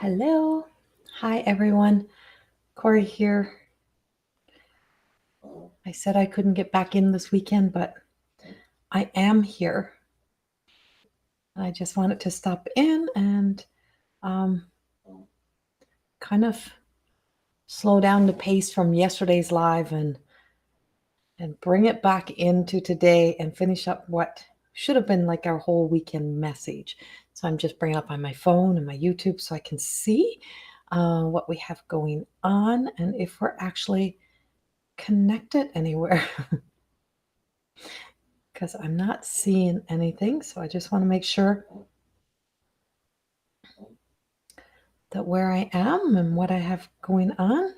Hello. Hi, everyone. Corrie here. I said I couldn't get back in this weekend, but I am here. I just wanted to stop in and kind of slow down the pace from yesterday's live and bring it back into today and finish up what should have been like our whole weekend message. So I'm just bringing it up on my phone and my YouTube so I can see what we have going on and if we're actually connected anywhere. Because I'm not seeing anything. So I just want to make sure that where I am and what I have going on.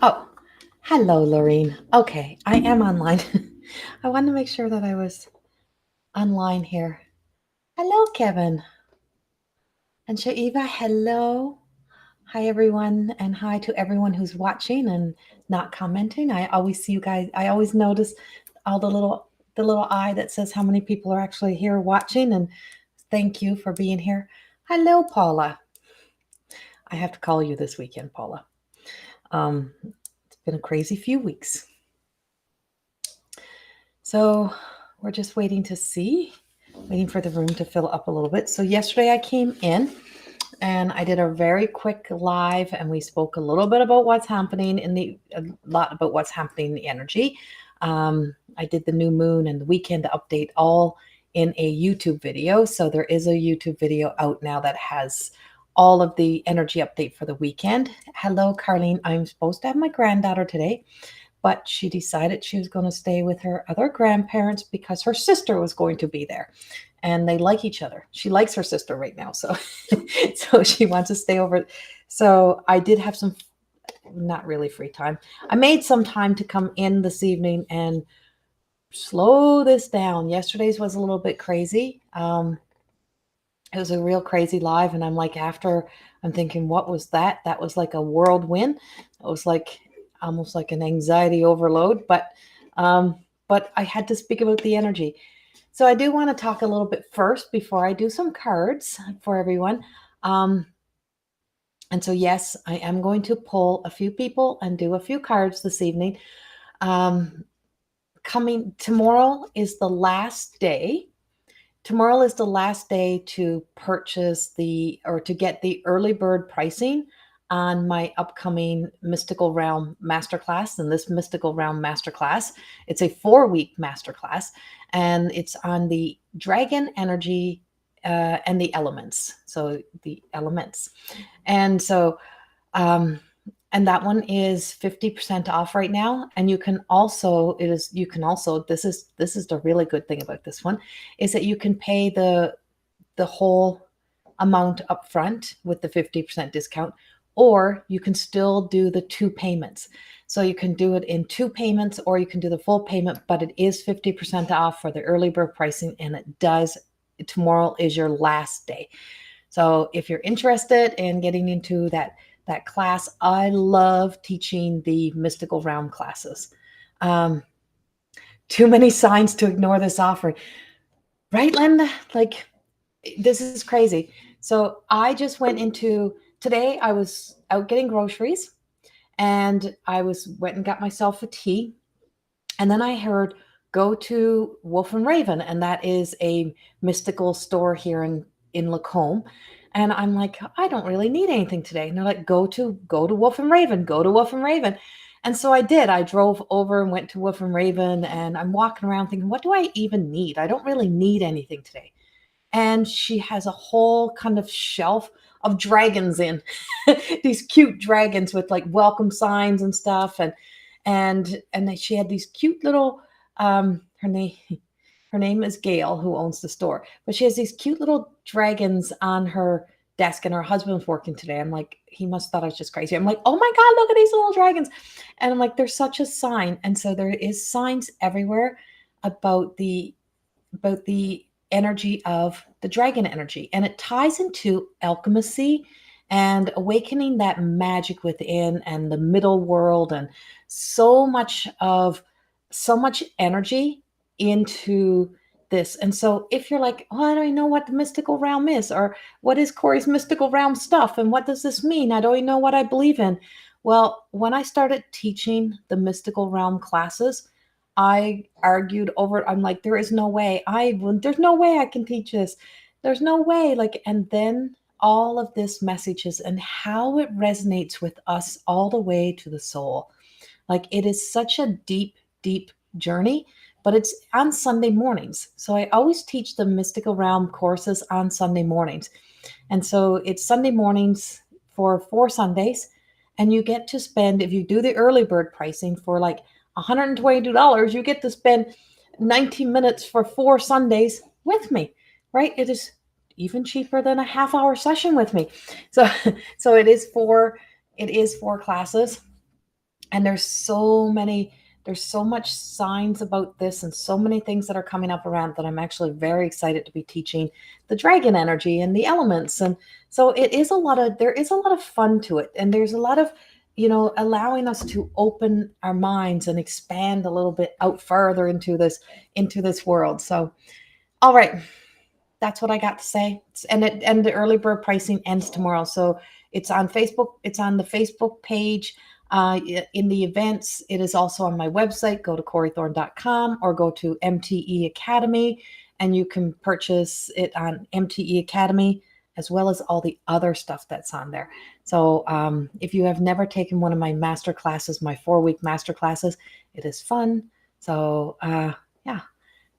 Oh, hello, Lorene. Okay, I am online. I wanted to make sure that I was online here. Hello, Kevin. And Shaiva, hello. Hi, everyone. And hi to everyone who's watching and not commenting. I always see you guys. I always notice all the little eye that says how many people are actually here watching. And thank you for being here. Hello, Paula. I have to call you this weekend, Paula. It's been a crazy few weeks. So we're just waiting to see, waiting for the room to fill up a little bit. So yesterday I came in and I did a very quick live and we spoke a little bit about what's happening a lot about what's happening in the energy. I did the new moon and the weekend update all in a YouTube video. So there is a YouTube video out now that has all of the energy update for the weekend. Hello, Carlene. I'm supposed to have my granddaughter today, but she decided she was going to stay with her other grandparents because her sister was going to be there and they like each other. She likes her sister right now. So, so she wants to stay over. So I did have some, not really free time. I made some time to come in this evening and slow this down. Yesterday's was a little bit crazy. It was a real crazy live. And I'm like, after I'm thinking, what was that? That was like a whirlwind. It was like almost like an anxiety overload, but I had to speak about the energy. So I do want to talk a little bit first before I do some cards for everyone. And so, yes, I am going to pull a few people and do a few cards this evening. Coming tomorrow is the last day. Tomorrow is the last day to purchase to get the early bird pricing on my upcoming Mystical Realm Masterclass. And this Mystical Realm Masterclass, it's a 4-week masterclass, and it's on the dragon energy and the elements. So the elements. And so, and that one is 50% off right now. And you can also, this is the really good thing about this one, is that you can pay the whole amount up front with the 50% discount, or you can still do the 2 payments. So you can do it in 2 payments, or you can do the full payment, but it is 50% off for the early bird pricing. And tomorrow is your last day. So if you're interested in getting into that class, I love teaching the mystical realm classes. Too many signs to ignore this offering. Right, Linda? Like, this is crazy. So I just today I was out getting groceries and went and got myself a tea. And then I heard, go to Wolf and Raven. And that is a mystical store here in Lacombe. And I'm like, I don't really need anything today. And they're like, go to Wolf and Raven, go to Wolf and Raven. And so I did. I drove over and went to Wolf and Raven, and I'm walking around thinking, what do I even need? I don't really need anything today. And she has a whole kind of shelf of dragons in these cute dragons with like welcome signs and stuff. And she had these cute little, her name is Gail, who owns the store, but she has these cute little dragons on her desk, and her husband's working today. I'm like, he must thought I was just crazy. I'm like, oh my God, look at these little dragons. And I'm like, there's such a sign. And so there is signs everywhere about the energy of the dragon energy. And it ties into alchemy and awakening that magic within and the middle world, and so much of so much energy into this. And so if you're like, oh, I don't know what the mystical realm is, or what is Corrie's mystical realm stuff, and what does this mean? I don't even know what I believe in. Well, when I started teaching the mystical realm classes, I argued over it. I'm like, there is no way there's no way I can teach this. There's no way. Like, and then all of this messages and how it resonates with us all the way to the soul. Like, it is such a deep, deep journey, but it's on Sunday mornings. So I always teach the mystical realm courses on Sunday mornings. And so it's Sunday mornings for 4 Sundays. And you get to spend, if you do the early bird pricing for like $122, you get to spend 90 minutes for 4 Sundays with me, right? It is even cheaper than a half-hour session with me. So, so it is four classes. And there's so much signs about this, and so many things that are coming up around, that I'm actually very excited to be teaching the dragon energy and the elements. And so there is a lot of fun to it. And there's a lot of, allowing us to open our minds and expand a little bit out further into this world. So, all right, that's what I got to say. And the early bird pricing ends tomorrow. So it's on Facebook. It's on the Facebook page. In the events, it is also on my website. Go to CorrieThorne.com or go to MTE Academy, and you can purchase it on MTE Academy, as well as all the other stuff that's on there. So if you have never taken one of my master classes, my 4-week master classes, it is fun. So yeah.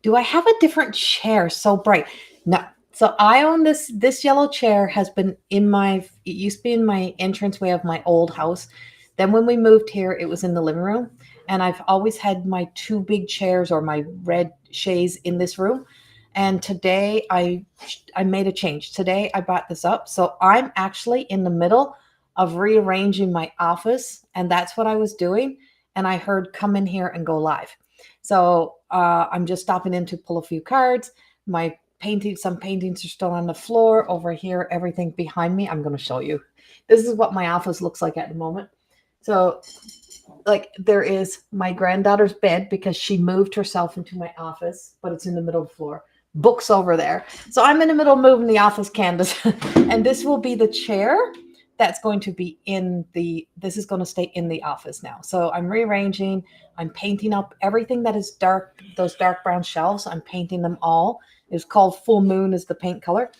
Do I have a different chair? So bright. No. So I own this yellow chair. It used to be in my entranceway of my old house. Then when we moved here, it was in the living room. And I've always had my 2 big chairs, or my red chaise, in this room. And today I made a change. Today I brought this up. So I'm actually in the middle of rearranging my office. And that's what I was doing. And I heard come in here and go live. So I'm just stopping in to pull a few cards. Some paintings are still on the floor over here. Everything behind me, I'm going to show you. This is what my office looks like at the moment. So, like, there is my granddaughter's bed, because she moved herself into my office, but it's in the middle of the floor. Books over there. So I'm in the middle of moving the office canvas. And this will be the chair that's going to be this is going to stay in the office now. So I'm rearranging. I'm painting up everything that is dark, those dark brown shelves. I'm painting them all. It's called Full Moon is the paint color.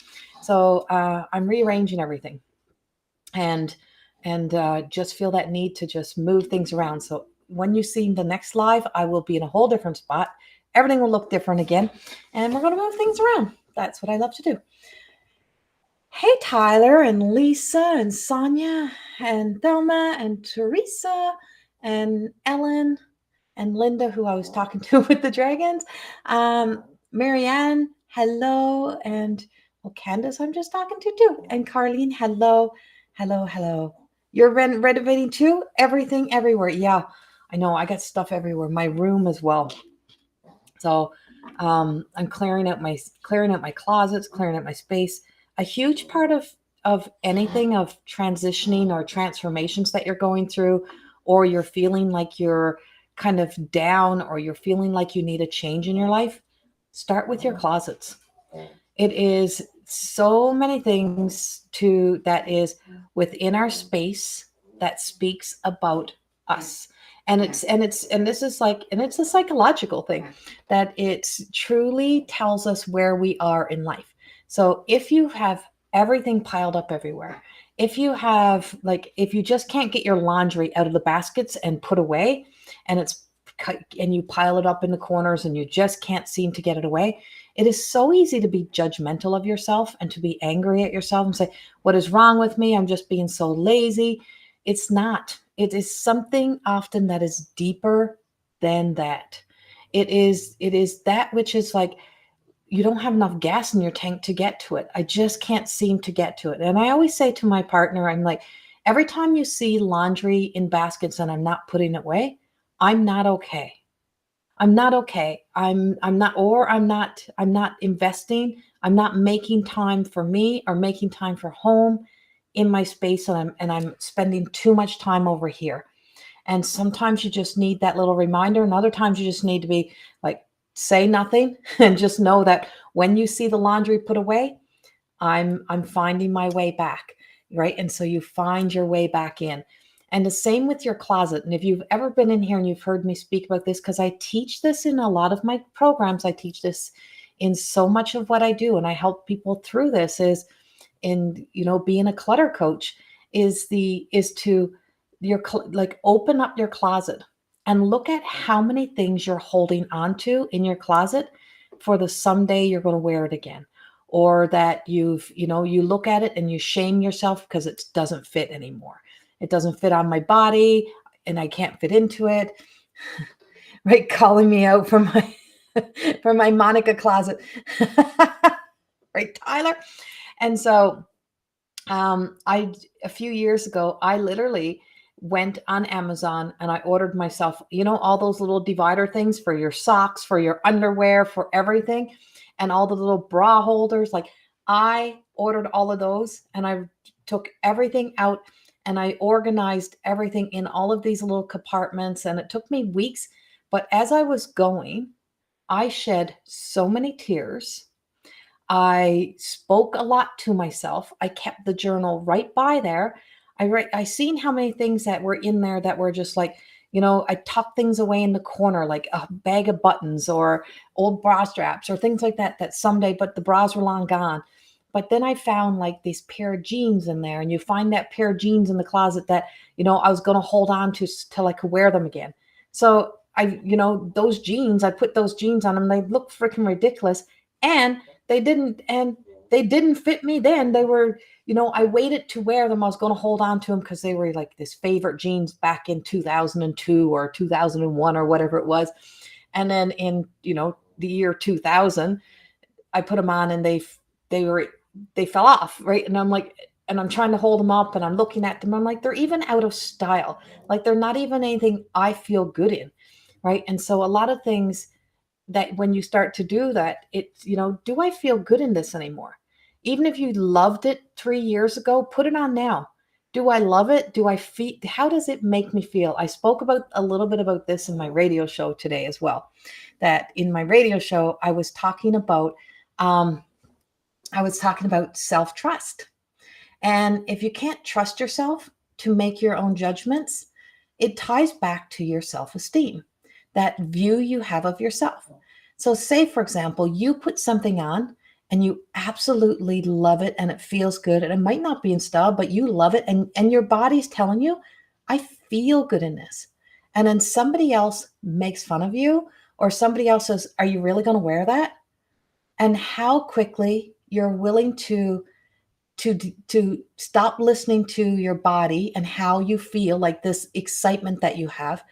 So I'm rearranging everything. And just feel that need to just move things around. So when you see the next live, I will be in a whole different spot. Everything will look different again, and we're going to move things around. That's what I love to do. Hey, Tyler and Lisa and Sonia and Thelma and Teresa and Ellen and Linda, who I was talking to with the dragons. Marianne, hello. And Candace, I'm just talking to too. And Carlene, hello. Hello. You're renovating too? Everything everywhere. Yeah, I know. I got stuff everywhere. My room as well. So I'm clearing out my closets, clearing out my space. A huge part of anything, of transitioning or transformations that you're going through, or you're feeling like you're kind of down, or you're feeling like you need a change in your life, start with your closets. It is so many things that is within our space that speaks about us. And it's a psychological thing, that it truly tells us where we are in life. So if you have everything piled up everywhere, if you just can't get your laundry out of the baskets and put away, and you pile it up in the corners and you just can't seem to get it away, it is so easy to be judgmental of yourself and to be angry at yourself and say, what is wrong with me? I'm just being so lazy. It's not. It is something often that is deeper than that. It is that which is like, you don't have enough gas in your tank to get to it. I just can't seem to get to it. And I always say to my partner, I'm like, every time you see laundry in baskets and I'm not putting it away, I'm not okay. I'm not okay. I'm not investing. I'm not making time for me or making time for home. in my space and I'm spending too much time over here. And sometimes you just need that little reminder, and other times you just need to be like, say nothing and just know that when you see the laundry put away, I'm finding my way back, right? And so you find your way back in. And the same with your closet. And if you've ever been in here and you've heard me speak about this, because I teach this in a lot of my programs, I teach this in so much of what I do, and I help people through this is in, being a clutter coach is to like open up your closet and look at how many things you're holding on to in your closet for the someday you're going to wear it again, or that you look at it and you shame yourself because it doesn't fit anymore. It doesn't fit on my body and I can't fit into it. Right, calling me out for my for my Monica closet. Right, Tyler. And so I a few years ago, I literally went on Amazon and I ordered myself, all those little divider things for your socks, for your underwear, for everything, and all the little bra holders. Like, I ordered all of those and I took everything out and I organized everything in all of these little compartments, and it took me weeks. But as I was going, I shed so many tears. I spoke a lot to myself. I kept the journal right by there. I seen how many things that were in there that were just like, I tucked things away in the corner, like a bag of buttons or old bra straps or things like that, that someday, but the bras were long gone. But then I found like these pair of jeans in there, and you find that pair of jeans in the closet that, I was going to hold on to till I could wear them again. So those jeans, I put those jeans on them. They look freaking ridiculous. And they didn't and they didn't fit me then. They were, I waited to wear them. I was going to hold on to them because they were like this favorite jeans back in 2002 or 2001 or whatever it was. And then in, the year 2000, I put them on and they fell off, right? And I'm like, and I'm trying to hold them up and I'm looking at them. I'm like, they're even out of style. Like, they're not even anything I feel good in, right? And so a lot of things that when you start to do that, it's, do I feel good in this anymore? Even if you loved it 3 years ago, put it on now. Do I love it? Do I feel, how does it make me feel? I spoke about a little bit about this in my radio show today as well. That in my radio show, I was talking about self-trust. And if you can't trust yourself to make your own judgments, it ties back to your self-esteem, that view you have of yourself. So say, for example, you put something on and you absolutely love it and it feels good. And it might not be in style, but you love it. And your body's telling you, I feel good in this. And then somebody else makes fun of you, or somebody else says, are you really going to wear that? And how quickly you're willing to stop listening to your body and how you feel, like this excitement that you have,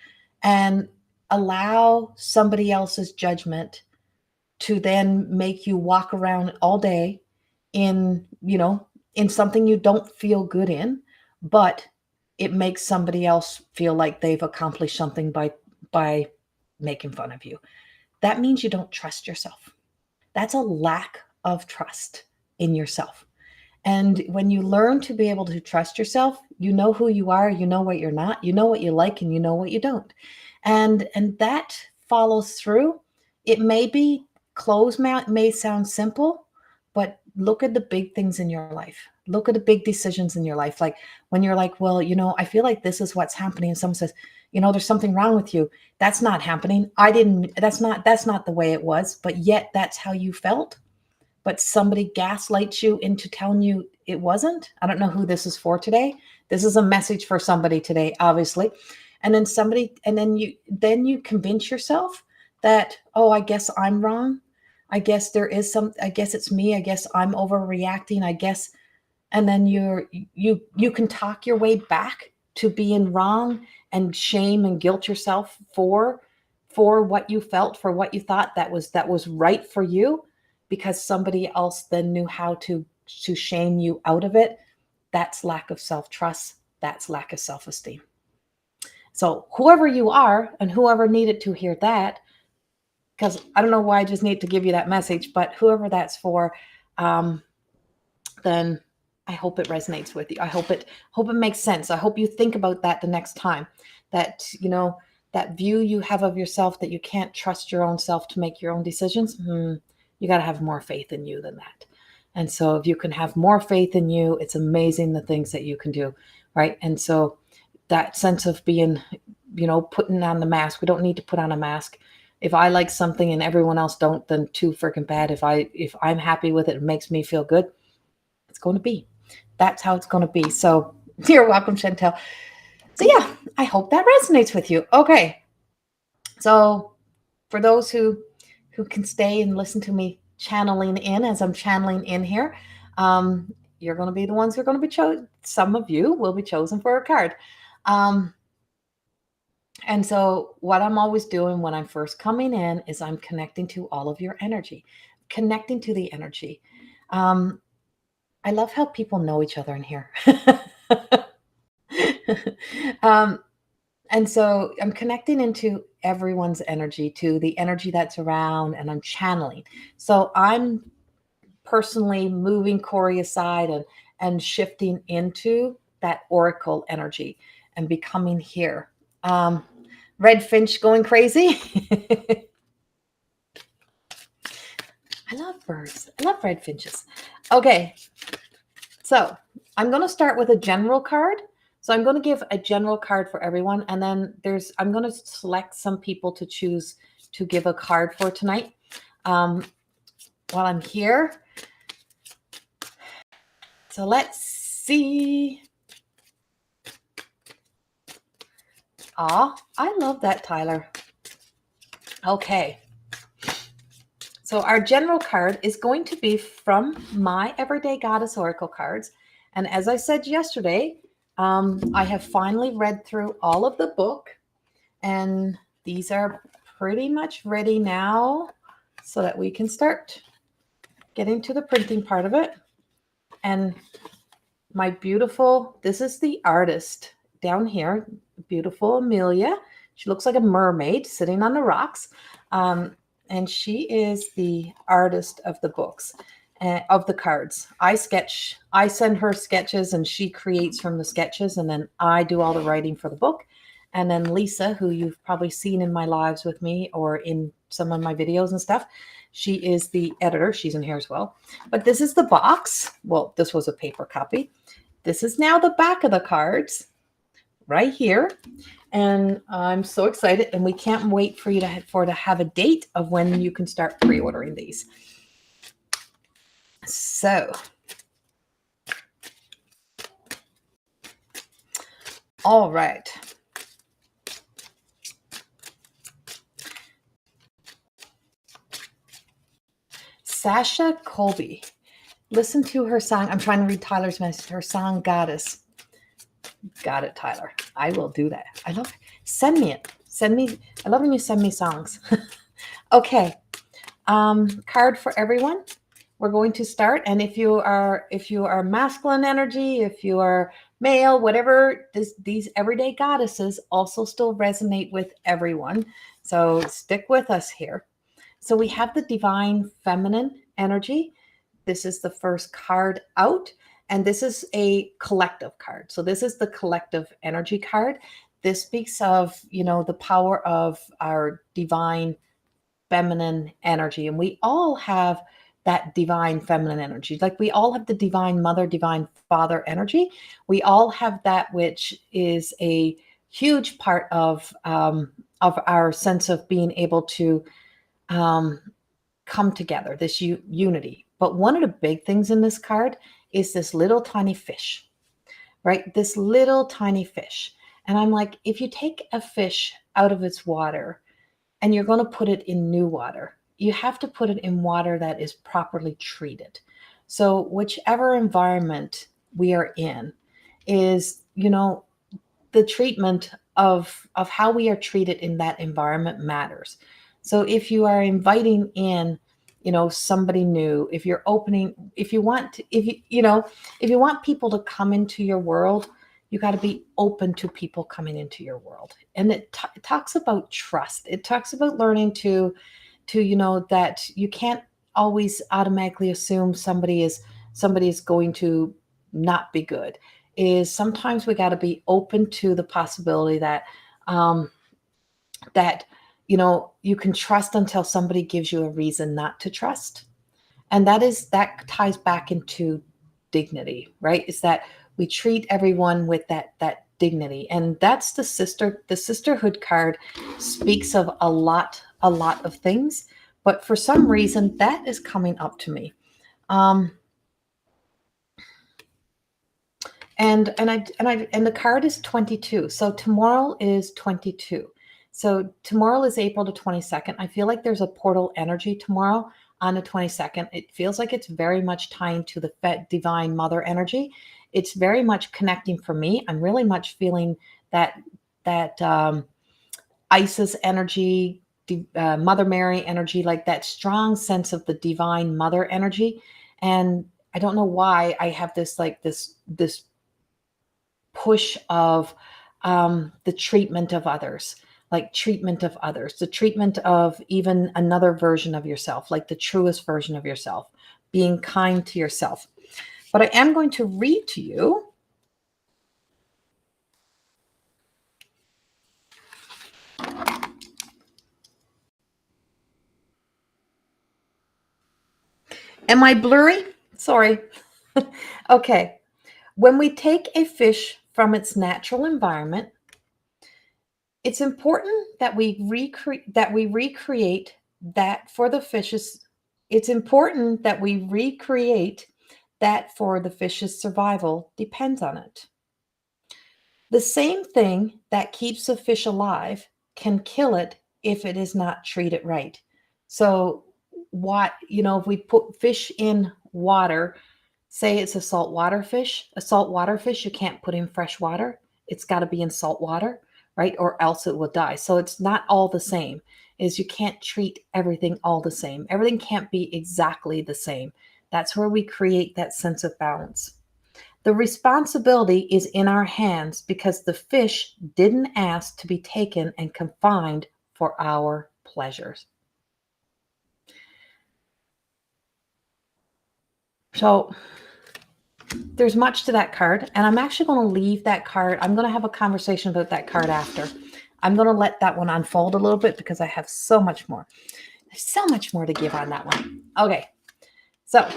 and allow somebody else's judgment to then make you walk around all day in, in something you don't feel good in, but it makes somebody else feel like they've accomplished something by making fun of you. That means you don't trust yourself. That's a lack of trust in yourself. And when you learn to be able to trust yourself, you know who you are, you know what you're not, you know what you like, and you know what you don't. And that follows through. It may be clothes may sound simple, but look at the big things in your life. Look at the big decisions in your life. Like when you're like, well, I feel like this is what's happening. And someone says, there's something wrong with you. That's not happening. That's not the way it was, but yet that's how you felt. But somebody gaslights you into telling you it wasn't. I don't know who this is for today. This is a message for somebody today, obviously. And then you convince yourself that, oh, I guess I'm wrong. I guess it's me. I guess I'm overreacting. I guess, and then you can talk your way back to being wrong and shame and guilt yourself for what you felt, for what you thought that was right for you, because somebody else then knew how to shame you out of it. That's lack of self-trust. That's lack of self-esteem. So whoever you are and whoever needed to hear that, because I don't know why I just need to give you that message, but whoever that's for, then I hope it resonates with you. I hope it makes sense. I hope you think about that the next time, that, that view you have of yourself, that you can't trust your own self to make your own decisions. You got to have more faith in you than that. And so if you can have more faith in you, it's amazing the things that you can do, right? And so that sense of being, putting on the mask, we don't need to put on a mask. If I like something and everyone else don't, then too freaking bad. If I'm happy with it, it makes me feel good, it's going to be. That's how it's going to be. So you're welcome, Chantel. So yeah, I hope that resonates with you. Okay. So for those who can stay and listen to me channeling in as I'm channeling in here, you're going to be the ones who are going to be chosen. Some of you will be chosen for a card. And so what I'm always doing when I'm first coming in is I'm connecting to all of your energy, connecting to the energy. I love how people know each other in here. And so I'm connecting into everyone's energy, to the energy that's around, and I'm channeling. So I'm personally moving Corrie aside and shifting into that oracle energy and becoming here. Red Finch going crazy. I love birds. I love red finches. Okay. So I'm going to start with a general card. So I'm going to give a general card for everyone. And then I'm going to select some people to choose to give a card for tonight. While I'm here. So let's see. I love that, Tyler. Okay. So our general card is going to be from my Everyday Goddess Oracle cards. And as I said yesterday, I have finally read through all of the book, and these are pretty much ready now so that we can start getting to the printing part of it. And this is the artist down here, beautiful Amelia. She looks like a mermaid sitting on the rocks. And she is the artist of the books, of the cards. I send her sketches and she creates from the sketches, and then I do all the writing for the book. And then Lisa, who you've probably seen in my lives with me or in some of my videos and stuff, she is the editor. She's in here as well. But this is the box. Well, this was a paper copy. This is now the back of the cards right here. And I'm so excited, and we can't wait for you to have a date of when you can start pre-ordering these. So, all right. Sasha Colby. Listen to her song. I'm trying to read Tyler's message. Her song, Goddess. Got it, Tyler. I will do that. I love it. Send me it. I love when you send me songs. Okay. Card for everyone. We're going to start. And if you are masculine energy, if you are male, whatever, these everyday goddesses also still resonate with everyone. So stick with us here. So we have the divine feminine energy. This is the first card out. And this is a collective card. So this is the collective energy card. This speaks of, the power of our divine feminine energy. And we all have that divine feminine energy. Like we all have the divine mother, divine father energy. We all have that, which is a huge part of our sense of being able to come together, this unity. But one of the big things in this card is this little tiny fish, right? This little tiny fish. And I'm like, if you take a fish out of its water and you're going to put it in new water, you have to put it in water that is properly treated. So whichever environment we are in is, the treatment of how we are treated in that environment matters. So if you are inviting in, somebody new, if you're opening, if you want people to come into your world, you got to be open to people coming into your world. And it talks about trust. It talks about learning to that you can't always automatically assume somebody is going to not be good, is sometimes we got to be open to the possibility that um, that you can trust until somebody gives you a reason not to trust. And that ties back into dignity, right? Is that we treat everyone with that dignity. And that's the sisterhood card speaks of a lot of things, but for some reason that is coming up to me. um and the card is 22. So tomorrow is 22. So tomorrow is April the 22nd. I feel like there's a portal energy tomorrow on the 22nd. It feels like it's very much tying to the divine mother energy. It's very much connecting for me. I'm really much feeling that Isis energy, Mother Mary energy, like that strong sense of the divine mother energy. And I don't know why I have this like this push of the treatment of others, like treatment of others, the treatment of even another version of yourself, like the truest version of yourself, being kind to yourself. But I am going to read to you. Am I blurry? Sorry. Okay. When we take a fish from its natural environment, it's important that we recreate that for the fish's it's important that we recreate that for the fish's survival depends on it. The same thing that keeps a fish alive can kill it if it is not treated right. So if we put fish in water, say it's a saltwater fish, you can't put in fresh water. It's got to be in salt water, right? Or else it will die. So it's not all the same. Is you can't treat everything all the same. Everything can't be exactly the same. That's where we create that sense of balance. The responsibility is in our hands because the fish didn't ask to be taken and confined for our pleasures. So there's much to that card, and I'm actually going to leave that card. I'm going to have a conversation about that card after. I'm going to let that one unfold a little bit because I have so much more. There's so much more to give on that one. Okay, so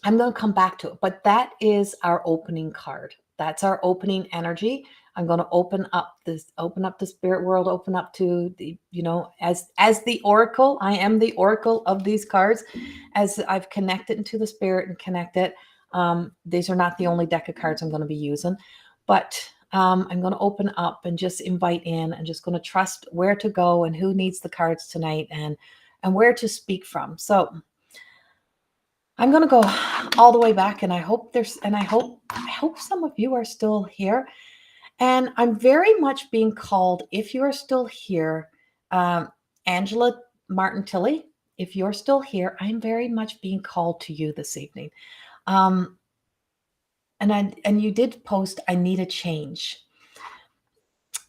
I'm going to come back to it, but that is our opening card. That's our opening energy. I'm going to open up the spirit world, open up to the, as the oracle. I am the oracle of these cards as I've connected into the spirit and connected. These are not the only deck of cards I'm going to be using, but I'm going to open up and just invite in and just going to trust where to go and who needs the cards tonight and where to speak from. So I'm going to go all the way back, and I hope some of you are still here. And I'm very much being called, if you are still here, Angela Martin Tilley, if you're still here, I'm very much being called to you this evening. And you did post, I need a change.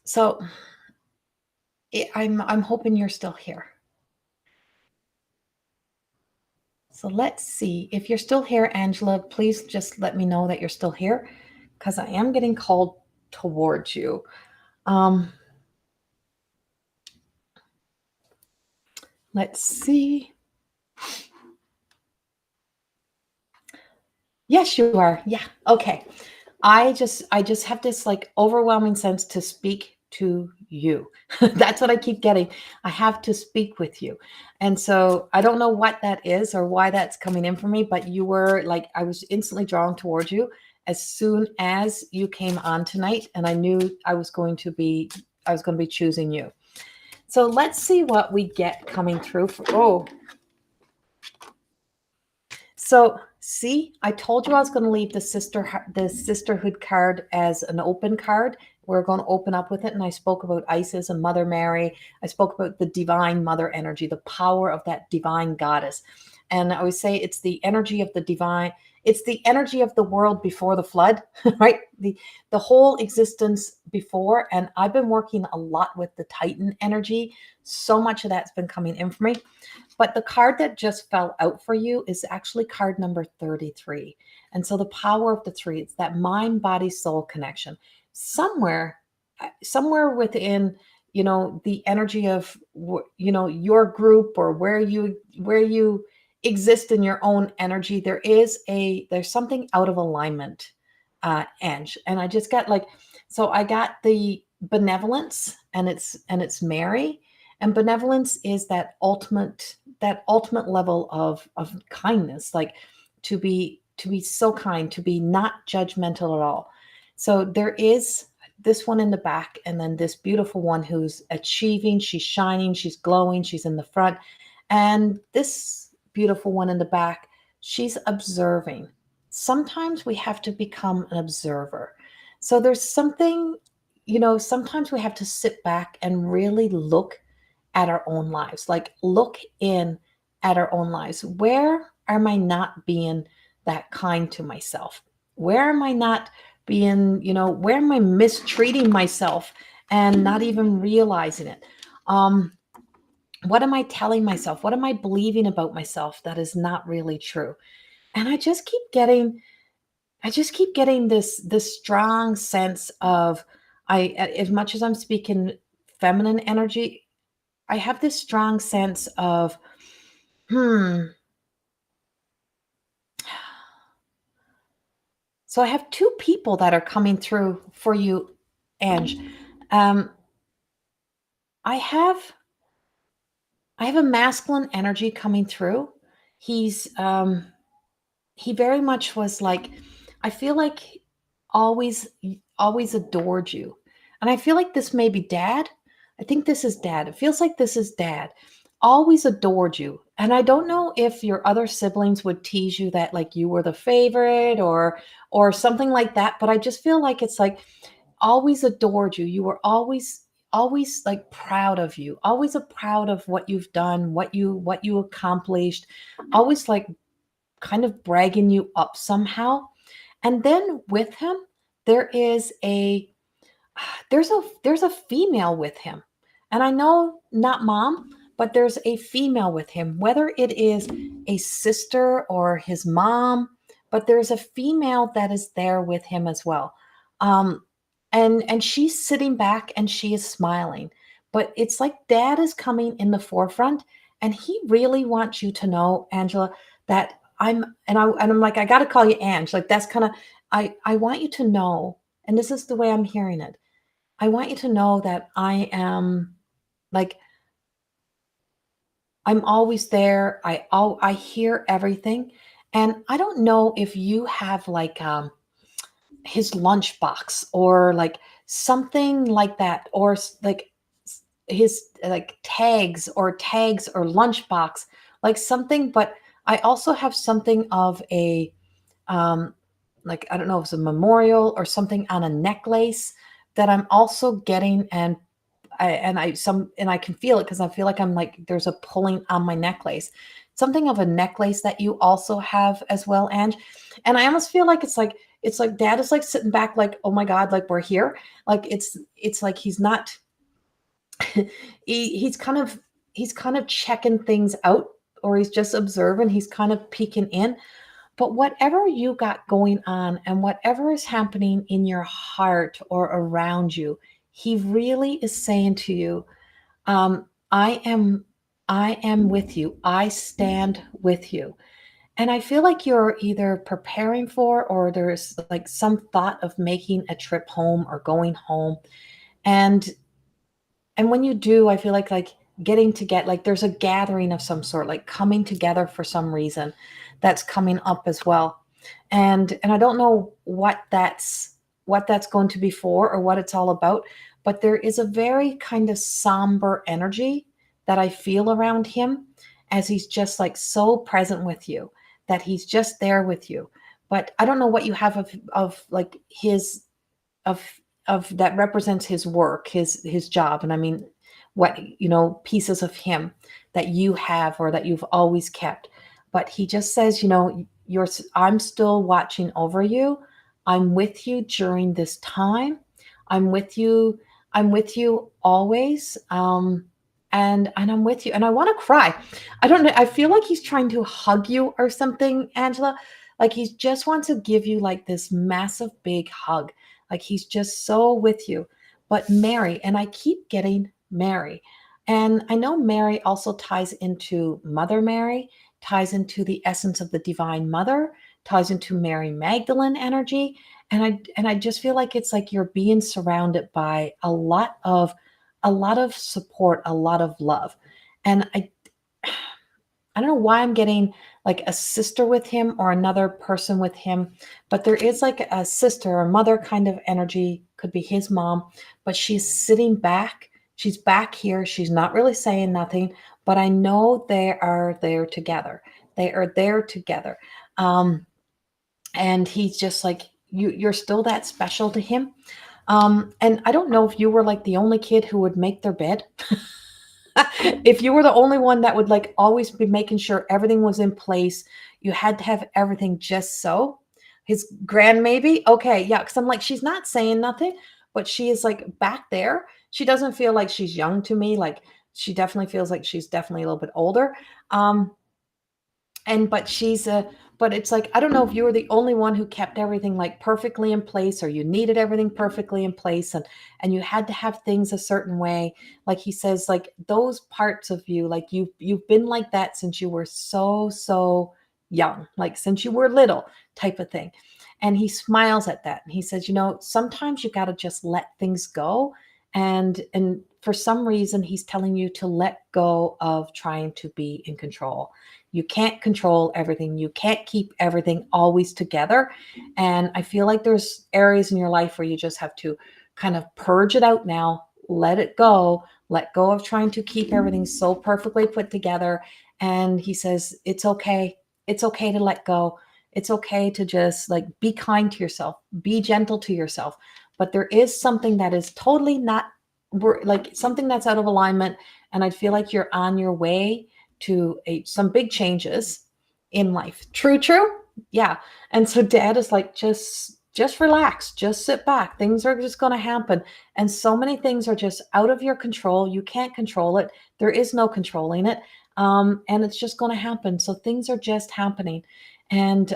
So I'm hoping you're still here. So let's see. If you're still here, Angela, please just let me know that you're still here because I am getting called towards you. Let's see. Yes, you are. Yeah. Okay. I just have this like overwhelming sense to speak to you. That's what I keep getting. I have to speak with you. And so I don't know what that is or why that's coming in for me, but you were like, I was instantly drawn towards you as soon as you came on tonight. And I knew I was going to be choosing you. So let's see what we get coming through. So see, I told you I was going to leave the sisterhood card as an open card we're going to open up with it. And I spoke about Isis and Mother Mary. I spoke about the divine mother energy, the power of that divine goddess. And I always say it's the energy of the divine. It's the energy of the world before the flood, right? The whole existence before. And I've been working a lot with the Titan energy. So much of that's been coming in for me. But the card that just fell out for you is actually card number 33. And so the power of the three, it's that mind, body, soul connection. Somewhere within, the energy of, your group, or where you exist in your own energy, there's something out of alignment, Ange. And I just got so I got the benevolence, and it's Mary. And benevolence is that ultimate level of kindness, like to be so kind, to be not judgmental at all. So there is this one in the back, and then this beautiful one who's achieving, she's shining, she's glowing, she's in the front. And this beautiful one in the back, she's observing. Sometimes we have to become an observer. So there's something, sometimes we have to sit back and really look at our own lives, like look in at our own lives. Where am I not being that kind to myself? Where am I not being, where am I mistreating myself and not even realizing it? What am I telling myself? What am I believing about myself that is not really true? And I just keep getting this strong sense of, as much as I'm speaking feminine energy, I have this strong sense of, hmm. So I have two people that are coming through for you, Ange. Um, I have I have a masculine energy coming through. He's he very much was like, I feel like always always adored you. And I feel like this may be dad. I think this is dad. It feels like this is dad. Always adored you. And I don't know if your other siblings would tease you that like you were the favorite, or something like that, but I just feel like it's like always adored you. You were always like proud of you. Always proud of what you've done, what you accomplished. Always like kind of bragging you up somehow. And then with him, there is a there's a female with him. And I know not mom, but there's a female with him, whether it is a sister or his mom, but there's a female that is there with him as well. Um, and she's sitting back and she is smiling. But it's like dad is coming in the forefront, and he really wants you to know, Angela, that I'm like, I gotta call you Ange. Like that's kind of, I want you to know, and this is the way I'm hearing it. I want you to know that I am like, I'm always there. I hear everything. And I don't know if you have like his lunchbox or like something like that, or like his like tags or lunchbox, like something. But I also have something of a um like, I don't know if it's a memorial or something on a necklace that I'm also getting. And I can feel it because I feel like I'm like there's a pulling on my necklace, something of a necklace that you also have as well, Ange. And I almost feel like it's like dad is like sitting back, like, oh my god, like we're here. Like it's like he's not he's kind of checking things out, or he's just observing, he's kind of peeking in. But whatever you got going on and whatever is happening in your heart or around you, he really is saying to you, I am with you. I stand with you. And I feel like you're either preparing for, or there's like some thought of making a trip home or going home. And and when you do, I feel like getting to get like there's a gathering of some sort, like coming together for some reason that's coming up as well. And I don't know what that's going to be for or what it's all about, but there is a very kind of somber energy that I feel around him, as he's just like so present with you, that he's just there with you. But I don't know what you have of like his of that represents his work, his job. And I mean, what, pieces of him that you have or that you've always kept. But he just says, I'm still watching over you. I'm with you during this time. I'm with you. I'm with you always. And I'm with you. And I want to cry. I don't know. I feel like he's trying to hug you or something, Angela. Like he just wants to give you like this massive big hug. Like he's just so with you. But Mary, and I keep getting Mary. And I know Mary also ties into Mother Mary, ties into the essence of the Divine Mother, ties into Mary Magdalene energy. And I just feel like it's like you're being surrounded by a lot of support, a lot of love. And I don't know why I'm getting like a sister with him or another person with him, but there is like a sister or mother kind of energy, could be his mom, but she's sitting back. She's back here. She's not really saying nothing, but I know they are there together. They are there together. And he's just like, you're still that special to him. And I don't know if you were like the only kid who would make their bed. If you were the only one that would like always be making sure everything was in place, you had to have everything just so. His grand maybe? Okay, yeah, because I'm like, she's not saying nothing, but she is like back there. She doesn't feel like she's young to me. Like she definitely feels like she's definitely a little bit older. But but it's like, I don't know if you were the only one who kept everything like perfectly in place, or you needed everything perfectly in place, and you had to have things a certain way. Like he says, like those parts of you, like you've been like that since you were so young, like since you were little, type of thing. And he smiles at that and he says, sometimes you got to just let things go. And for some reason he's telling you to let go of trying to be in control. You can't control everything. You can't keep everything always together. And I feel like there's areas in your life where you just have to kind of purge it out now, let it go, let go of trying to keep everything so perfectly put together. And he says, it's okay. It's okay to let go. It's okay to just like be kind to yourself, be gentle to yourself. But there is something that is totally not like something that's out of alignment. And I feel like you're on your way to some big changes in life. True. Yeah. And so dad is like, just relax, just sit back. Things are just going to happen. And so many things are just out of your control. You can't control it. There is no controlling it. And it's just going to happen. So things are just happening. And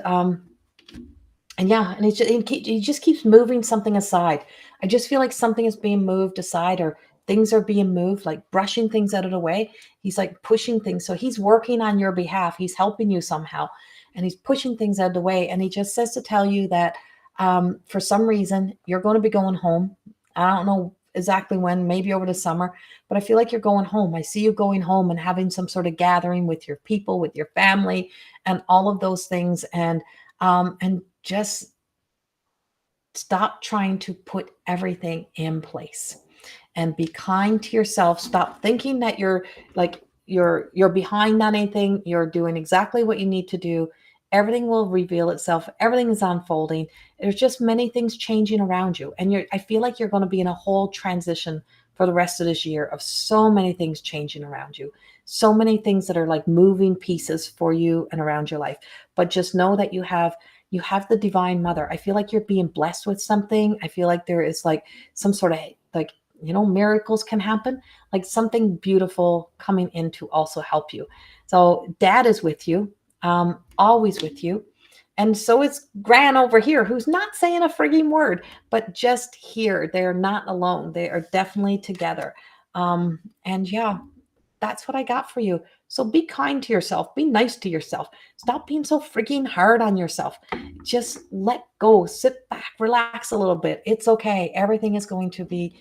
yeah, and he just keeps moving something aside. I just feel like something is being moved aside, or things are being moved, like brushing things out of the way. He's like pushing things. So he's working on your behalf. He's helping you somehow, and he's pushing things out of the way. And he just says to tell you that for some reason, you're going to be going home. I don't know exactly when, maybe over the summer, but I feel like you're going home. I see you going home and having some sort of gathering with your people, with your family, and all of those things. And just stop trying to put everything in place and be kind to yourself. Stop thinking that you're behind on anything. You're doing exactly what you need to do. Everything will reveal itself. Everything is unfolding. There's just many things changing around you. And I feel like you're going to be in a whole transition for the rest of this year of so many things changing around you. So many things that are like moving pieces for you and around your life. But just know that you have the Divine Mother. I feel like you're being blessed with something. I feel like there is like some sort of like, miracles can happen, like something beautiful coming in to also help you. So dad is with you, always with you. And so is Gran over here, who's not saying a frigging word, but just here. They're not alone. They are definitely together. And yeah, that's what I got for you. So be kind to yourself. Be nice to yourself. Stop being so freaking hard on yourself. Just let go. Sit back. Relax a little bit. It's okay. Everything is going to be,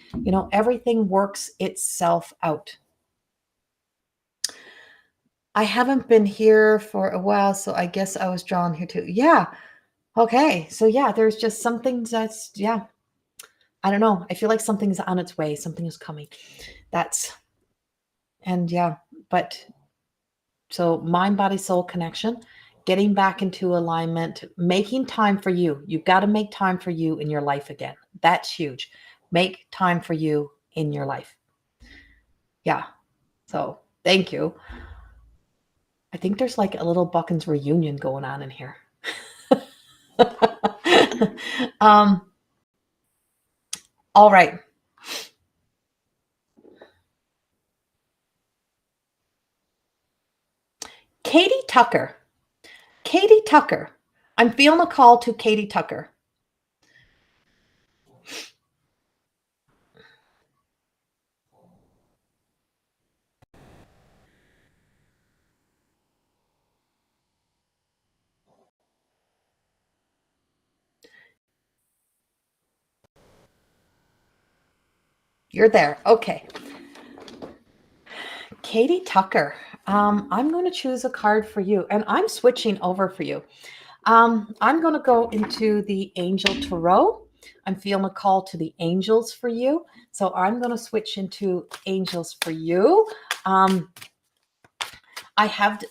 everything works itself out. I haven't been here for a while, so I guess I was drawn here too. Yeah. Okay. So yeah, there's just something that's, yeah. I don't know. I feel like something's on its way. Something is coming. And yeah, but so mind, body, soul connection, getting back into alignment, making time for you. You've got to make time for you in your life again. That's huge. make time for you in your life. Yeah. So thank you. I think there's like a little Buckins reunion going on in here. um, all right. Katie Tucker. Katie Tucker. I'm feeling a call to Katie Tucker. You're there. Okay. Katie Tucker. I'm going to choose a card for you, and I'm switching over for you. I'm going to go into the Angel Tarot. I'm feeling a call to the angels for you. So I'm going to switch into angels for you. I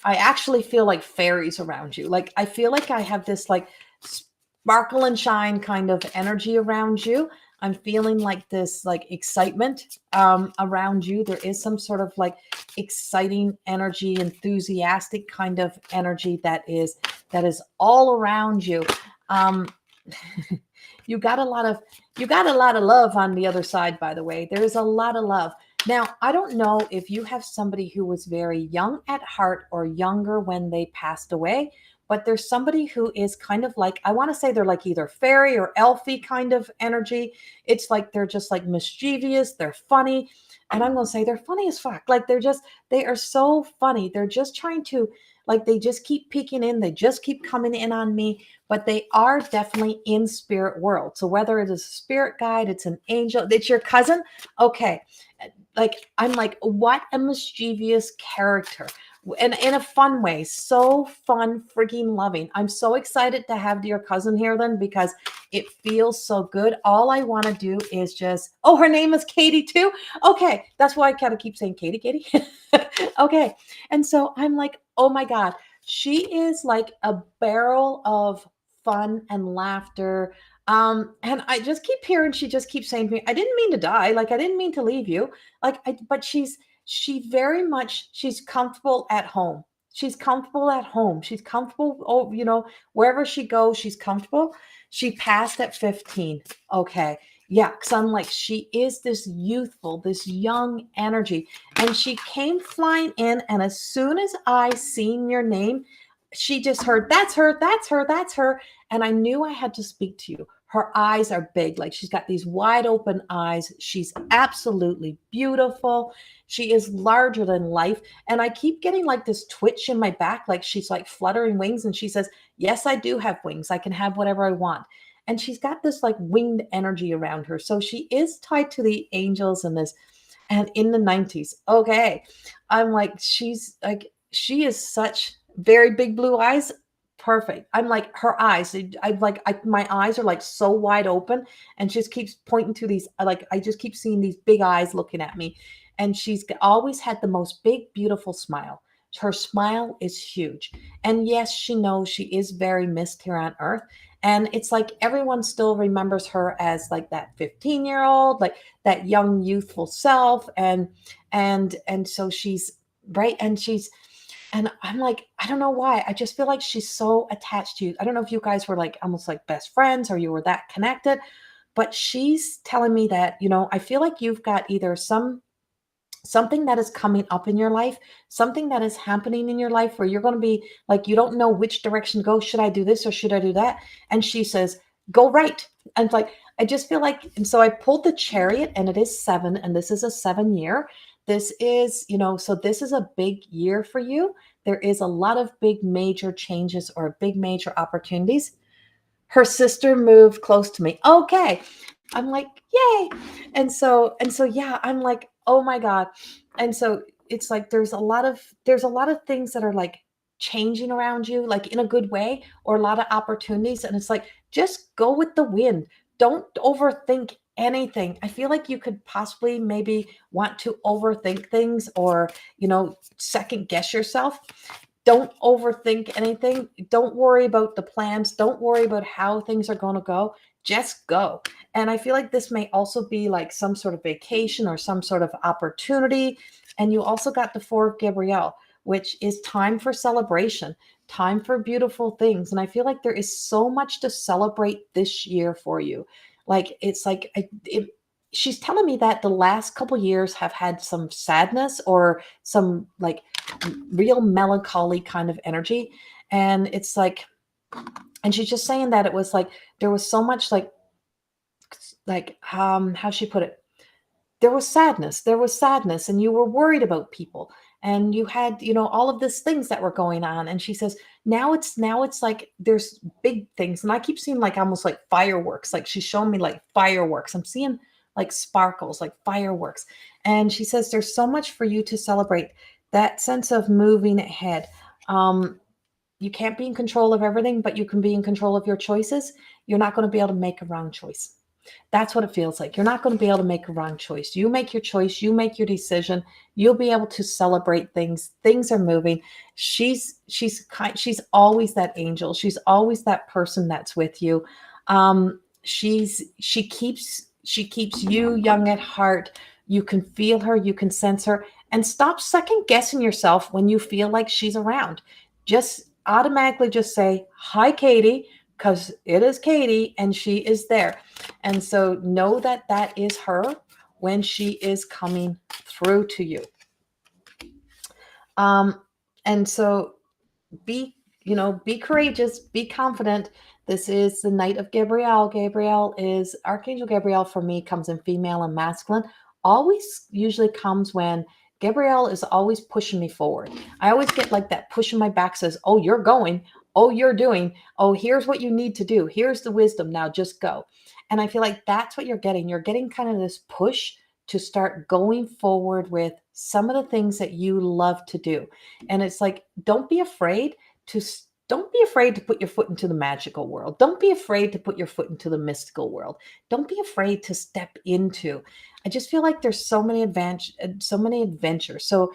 actually feel like fairies around you. Like, I feel like I have this like sparkle and shine kind of energy around you. I'm feeling like this like excitement around you. There is some sort of like exciting energy, enthusiastic kind of energy that is all around you. Um, you got a lot of love on the other side, by the way. There is a lot of love. Now, I don't know if you have somebody who was very young at heart or younger when they passed away, but there's somebody who is kind of like, I want to say they're like either fairy or elfy kind of energy. It's like they're just like mischievous, they're funny. And I'm going to say they're funny as fuck. Like they are so funny. They're just trying to, like, they just keep peeking in. They just keep coming in on me, but they are definitely in spirit world. So whether it is a spirit guide, it's an angel, it's your cousin. Okay. Like, I'm like, what a mischievous character, and in a fun way. So fun, freaking loving. I'm so excited to have your cousin here then, because it feels so good. All I want to do is just, oh, her name is Katie too. Okay, that's why I kind of keep saying Katie. Okay, and so I'm like, oh my god, she is like a barrel of fun and laughter. And I just keep hearing, she just keeps saying to me, I didn't mean to die, like I didn't mean to leave you, like but she very much, she's comfortable at home. She's comfortable at home. She's comfortable, oh, wherever she goes, she's comfortable. She passed at 15. Okay. Yeah, because I'm like, she is this youthful, this young energy. And she came flying in, and as soon as I seen your name, she just heard, that's her, that's her, that's her. And I knew I had to speak to you. Her eyes are big, like she's got these wide open eyes. She's absolutely beautiful. She is larger than life. And I keep getting like this twitch in my back, like she's like fluttering wings. And she says, yes, I do have wings. I can have whatever I want. And she's got this like winged energy around her. So she is tied to the angels and this, and in the 90s. Okay. I'm like, she is such very big blue eyes. Perfect. I'm like, her eyes, my eyes are like so wide open, and she just keeps pointing to these, like, I just keep seeing these big eyes looking at me. And she's always had the most big, beautiful smile. Her smile is huge. And yes, she knows she is very missed here on earth. And it's like everyone still remembers her as like that 15-year-old, like that young, youthful self. And so she's right. And I'm like, I don't know why. I just feel like she's so attached to you. I don't know if you guys were like almost like best friends or you were that connected, but she's telling me that, I feel like you've got either something that is coming up in your life, something that is happening in your life where you're going to be like, you don't know which direction to go. Should I do this or should I do that? And she says, go right. And it's like, I just feel like, and so I pulled the Chariot, and it is 7, and this is a 7-year. This is, so this is a big year for you. There is a lot of big major changes or big major opportunities. Her sister moved close to me. Okay. I'm like, yay. And so yeah, I'm like, oh my God. And so it's like there's a lot of things that are like changing around you, like in a good way, or a lot of opportunities. And it's like, just go with the wind. Don't overthink anything. I feel like you could possibly maybe want to overthink things, or, second guess yourself. Don't overthink anything. Don't worry about the plans. Don't worry about how things are going to go. Just go. And I feel like this may also be like some sort of vacation or some sort of opportunity. And you also got the Four of Gabrielle, which is time for celebration, time for beautiful things. And I feel like there is so much to celebrate this year for you. Like it's like she's telling me that the last couple years have had some sadness or some like real melancholy kind of energy. And it's like, and she's just saying that it was like there was so much how she put it, there was sadness, and you were worried about people, and you had, all of these things that were going on. And she says now it's like there's big things, and I keep seeing like almost like fireworks, like she's showing me like fireworks. I'm seeing like sparkles, like fireworks. And she says there's so much for you to celebrate, that sense of moving ahead. You can't be in control of everything, but you can be in control of your choices. You're not going to be able to make a wrong choice. That's what it feels like. You're not going to be able to make a wrong choice. You make your choice, you make your decision. You'll be able to celebrate things. Things are moving. She's always that angel. She's always that person that's with you. She keeps you young at heart. You can feel her, you can sense her, and stop second guessing yourself when you feel like she's around. Just automatically just say, "Hi, Katie," because it is Katie and she is there. And so know that that is her when she is coming through to you. And so be courageous, be confident. This is the night of Gabrielle. Gabrielle is Archangel Gabrielle for me, comes in female and masculine. Always usually comes when Gabrielle is always pushing me forward. I always get like that push in my back, says, "Oh, you're going. Oh, you're doing. Oh, here's what you need to do. Here's the wisdom. Now just go." And I feel like that's what you're getting. You're getting kind of this push to start going forward with some of the things that you love to do. And it's like, to don't be afraid to put your foot into the magical world. Don't be afraid to put your foot into the mystical world. Don't be afraid to step into. I just feel like there's so many adventures. So,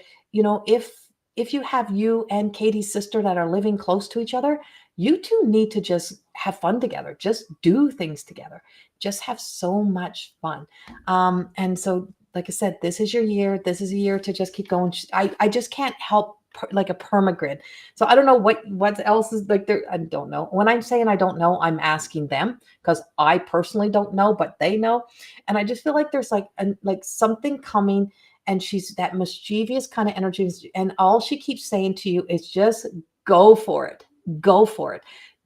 if you have you and Katie's sister that are living close to each other, you two need to just have fun together. Just do things together. Just have so much fun. And so, like I said, this is your year. This is a year to just keep going. I just can't help like a permagrid. So I don't know what else is like there. I don't know. When I'm saying I don't know, I'm asking them because I personally don't know, but they know. And I just feel like there's like something coming, and she's that mischievous kind of energy. And all she keeps saying to you is just go for it. Go for it.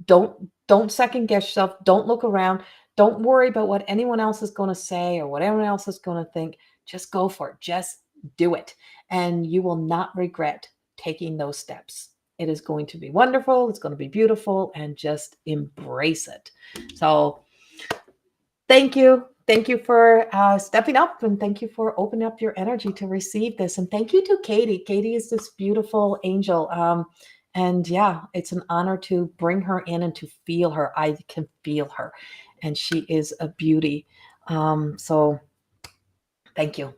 Don't second guess yourself. Don't look around. Don't worry about what anyone else is going to say or what anyone else is going to think. Just go for it. Just do it. And you will not regret taking those steps. It is going to be wonderful. It's going to be beautiful, and just embrace it. So thank you. Thank you for stepping up, and thank you for opening up your energy to receive this. And thank you to Katie. Katie is this beautiful angel. And yeah, it's an honor to bring her in and to feel her. I can feel her, and she is a beauty. So thank you.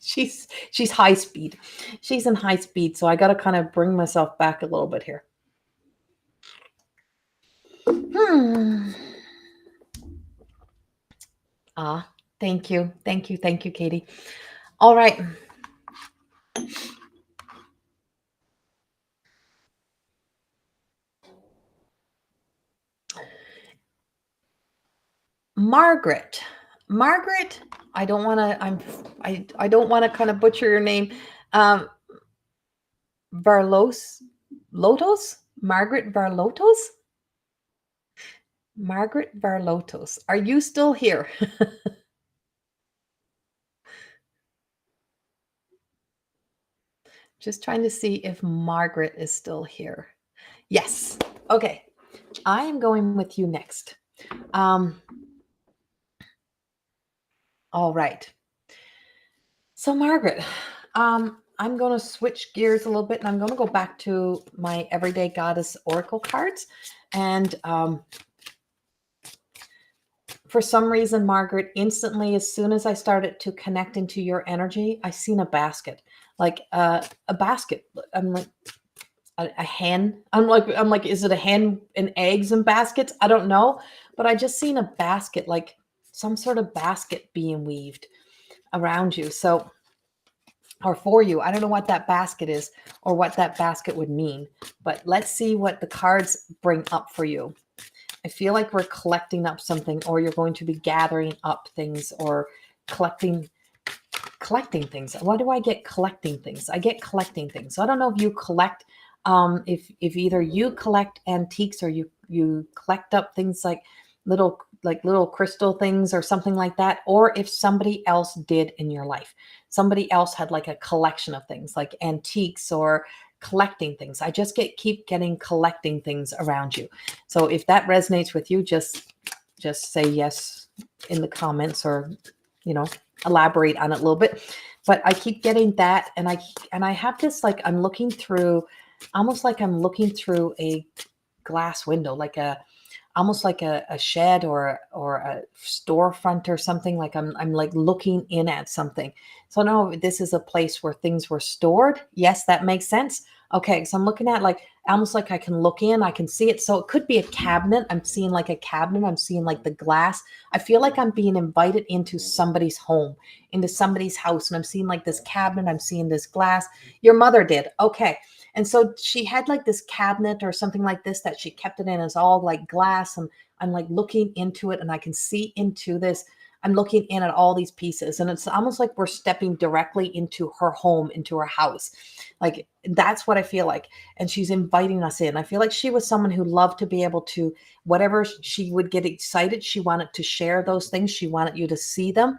She's high speed. She's in high speed. So I got to kind of bring myself back a little bit here. Thank you. Thank you. Thank you, Katie. All right. Margaret, I don't want to, I don't want to kind of butcher your name. Varlos, Lotos, Margaret Varlotos, Margaret Varlotos. Are you still here? Just trying to see if Margaret is still here. Yes. Okay. I am going with you next. All right. So Margaret, I'm going to switch gears a little bit, and I'm going to go back to my Everyday Goddess Oracle cards. And for some reason, Margaret, instantly, as soon as I started to connect into your energy, I seen a basket, like a basket. I'm like, a hen. I'm like, is it a hen and eggs and baskets? I don't know, but I just seen a basket, like some sort of basket being weaved around you. So, or for you. I don't know what that basket is or what that basket would mean, but let's see what the cards bring up for you. I feel like we're collecting up something, or you're going to be gathering up things, or collecting things. Why do I get collecting things? I get collecting things. So I don't know if you collect, if either you collect antiques, or you collect up things like little crystal things or something like that, or if somebody else did in your life. Somebody else had like a collection of things like antiques or collecting things. I just keep getting collecting things around you. So if that resonates with you, just say yes in the comments, or elaborate on it a little bit. But I keep getting that, and I have this, like, I'm looking through, almost like I'm looking through a glass window, like almost like a shed, or a storefront or something. Like I'm like looking in at something. So no, this is a place where things were stored. Yes, that makes sense. Okay, so I'm looking at, like, almost like I can look in, I can see it. So it could be a cabinet. I'm seeing like a cabinet. I'm seeing like the glass. I feel like I'm being invited into somebody's home, into somebody's house, and I'm seeing like this cabinet. I'm seeing this glass. Your mother did. Okay. And so she had like this cabinet or something like this that she kept it in, as all like glass. And I'm like looking into it, and I can see into this. I'm looking in at all these pieces, and it's almost like we're stepping directly into her home, into her house. Like, that's what I feel like. And she's inviting us in. I feel like she was someone who loved to be able to, whatever she would get excited, she wanted to share those things. She wanted you to see them.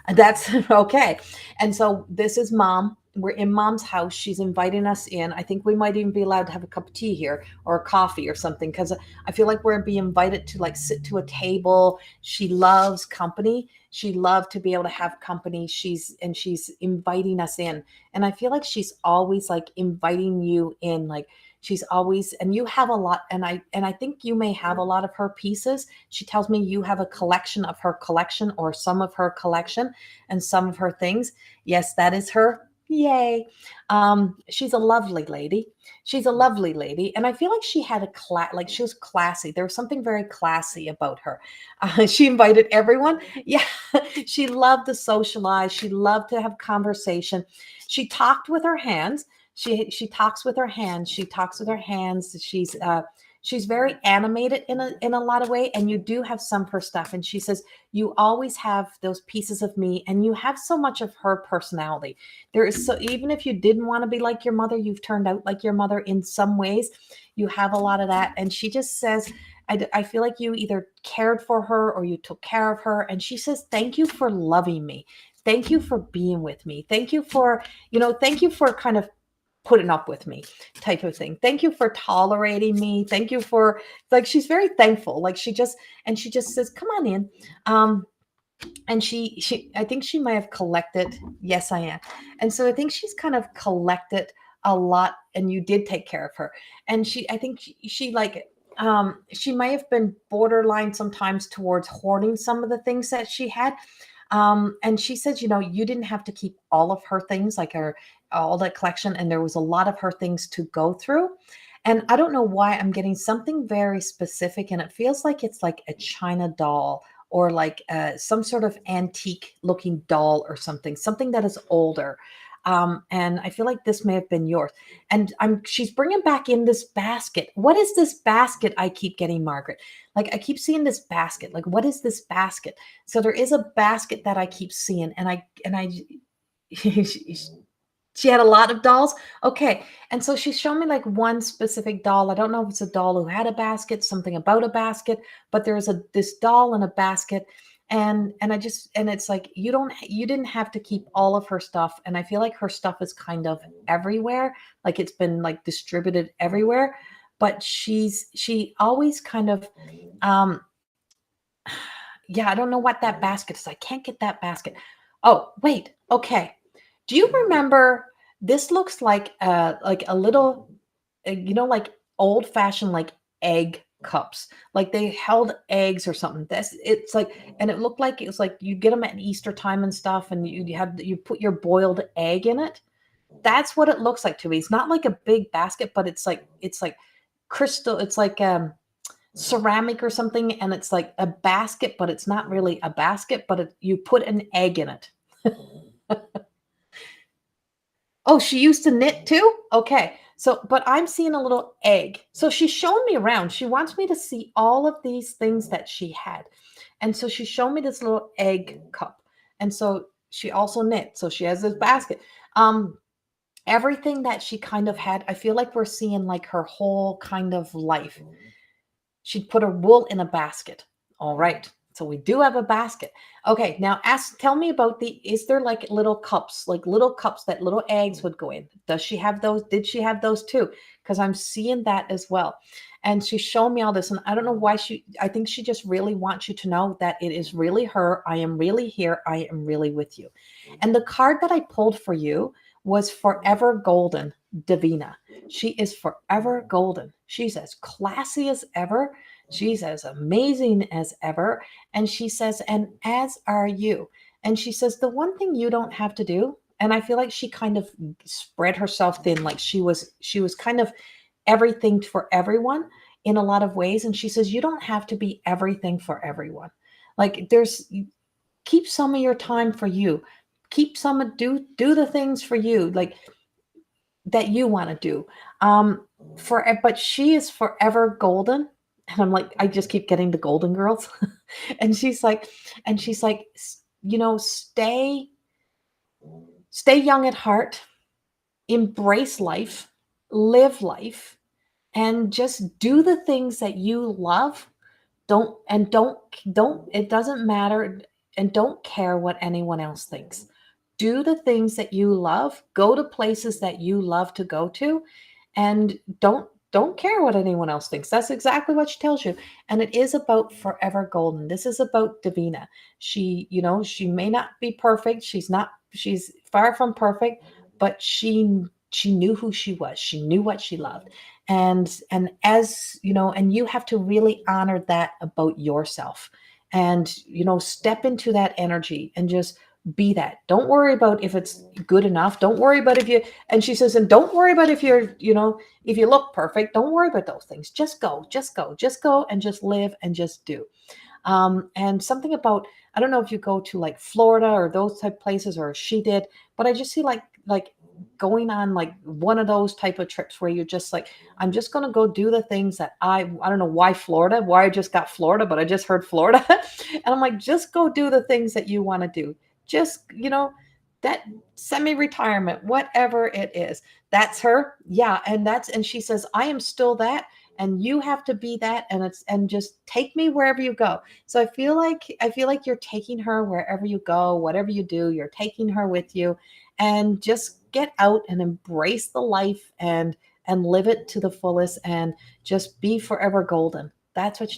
And that's okay. And so this is mom. We're in mom's house. She's inviting us in. I think we might even be allowed to have a cup of tea here, or a coffee or something, because I feel like we're being invited to, like, sit to a table. She loves company. She loved to be able to have company. She's inviting us in. And I feel like she's always like inviting you in. Like, she's always, and you have a lot, and I think you may have a lot of her pieces. She tells me you have a collection of her collection, or some of her collection, and some of her things. Yes, that is her. Yay. She's a lovely lady. She's a lovely lady. And I feel like she had like, she was classy. There was something very classy about her. She invited everyone. Yeah. She loved to socialize. She loved to have conversation. She talked with her hands. She talks with her hands. She talks with her hands. She's very animated in a lot of way. And you do have some of her stuff. And she says, you always have those pieces of me, and you have so much of her personality. There is, so even if you didn't want to be like your mother, you've turned out like your mother in some ways. You have a lot of that. And she just says, I feel like you either cared for her or you took care of her. And she says, thank you for loving me. Thank you for being with me. Thank you for kind of putting up with me, type of thing. Thank you for tolerating me. Thank you for, like, she's very thankful. Like, she just says, come on in. And I think she might have collected. Yes, I am. And so I think she's kind of collected a lot, and you did take care of her. And I think she like, she might have been borderline sometimes towards hoarding some of the things that she had. And she says, you didn't have to keep all of her things, like all that collection. And there was a lot of her things to go through. And I don't know why I'm getting something very specific. And it feels like it's like a China doll, or like some sort of antique looking doll, or something that is older. And I feel like this may have been yours. And she's bringing back in this basket. What is this basket I keep getting, Margaret? Like, I keep seeing this basket. Like, what is this basket? So there is a basket that I keep seeing, she had a lot of dolls. Okay. And so she's shown me like one specific doll. I don't know if it's a doll who had a basket, something about a basket, but there's this doll in a basket. And it's like, you didn't have to keep all of her stuff. And I feel like her stuff is kind of everywhere. Like, it's been like distributed everywhere. But she always kind of, um, yeah, I don't know what that basket is. I can't get that basket. Oh, wait. Okay. Do you remember, this looks like a little, like old fashioned, like, egg cups, like they held eggs or something. It's like, and it looked like it was like you get them at Easter time and stuff, and you put your boiled egg in it. That's what it looks like to me. It's not like a big basket, but it's like crystal. It's like ceramic or something, and it's like a basket, but it's not really a basket, but you put an egg in it. Oh, she used to knit too? Okay. So, but I'm seeing a little egg. So she's showing me around. She wants me to see all of these things that she had. And so she showed me this little egg cup. And so she also knit. So she has this basket. Um, Everything that she kind of had, I feel like we're seeing like her whole kind of life. She'd put her wool in a basket. All right. So we do have a basket. Okay. Now tell me about is there like little cups that little eggs would go in? Does she have those? Did she have those too? Because I'm seeing that as well. And she's showing me all this. And I don't know why I think she just really wants you to know that it is really her. I am really here. I am really with you. And the card that I pulled for you was Forever Golden, Davina. She is forever golden. She's as classy as ever. She's as amazing as ever. And she says, and as are you. And she says, the one thing you don't have to do, and I feel like she kind of spread herself thin, like she was kind of everything for everyone in a lot of ways. And she says, you don't have to be everything for everyone. Like keep some of your time for you. Keep do the things for you. Like that you want to do. But she is forever golden. And I'm like, I just keep getting the Golden Girls. and she's like, you know, stay young at heart, embrace life, live life, and just do the things that you love. Don't it doesn't matter, and don't care what anyone else thinks. Do the things that you love, go to places that you love to go to, and don't care what anyone else thinks. That's exactly what she tells you. And it is about forever golden. This is about Davina. She, you know, she may not be perfect. She's far from perfect, but she knew who she was. She knew what she loved. And as you know, and you have to really honor that about yourself, and you know, step into that energy and just be that. Don't worry about if it's good enough. Don't worry about if you, and she says, and don't worry about if you're, you know, if you look perfect. Don't worry about those things. Just go, and just live and just do. And something about, I don't know if you go to like Florida or those type places, or she did, but I just see like going on like one of those type of trips where you're just like, I'm just going to go do the things that I don't know why Florida, why I just got Florida, but I just heard Florida. And I'm like, just go do the things that you want to do. Just, you know, that semi-retirement, whatever it is, that's her. Yeah. And she says, I am still that. And you have to be that. And just take me wherever you go. So I feel like you're taking her wherever you go, whatever you do, you're taking her with you, and just get out and embrace the life and live it to the fullest, and just be forever golden. That's what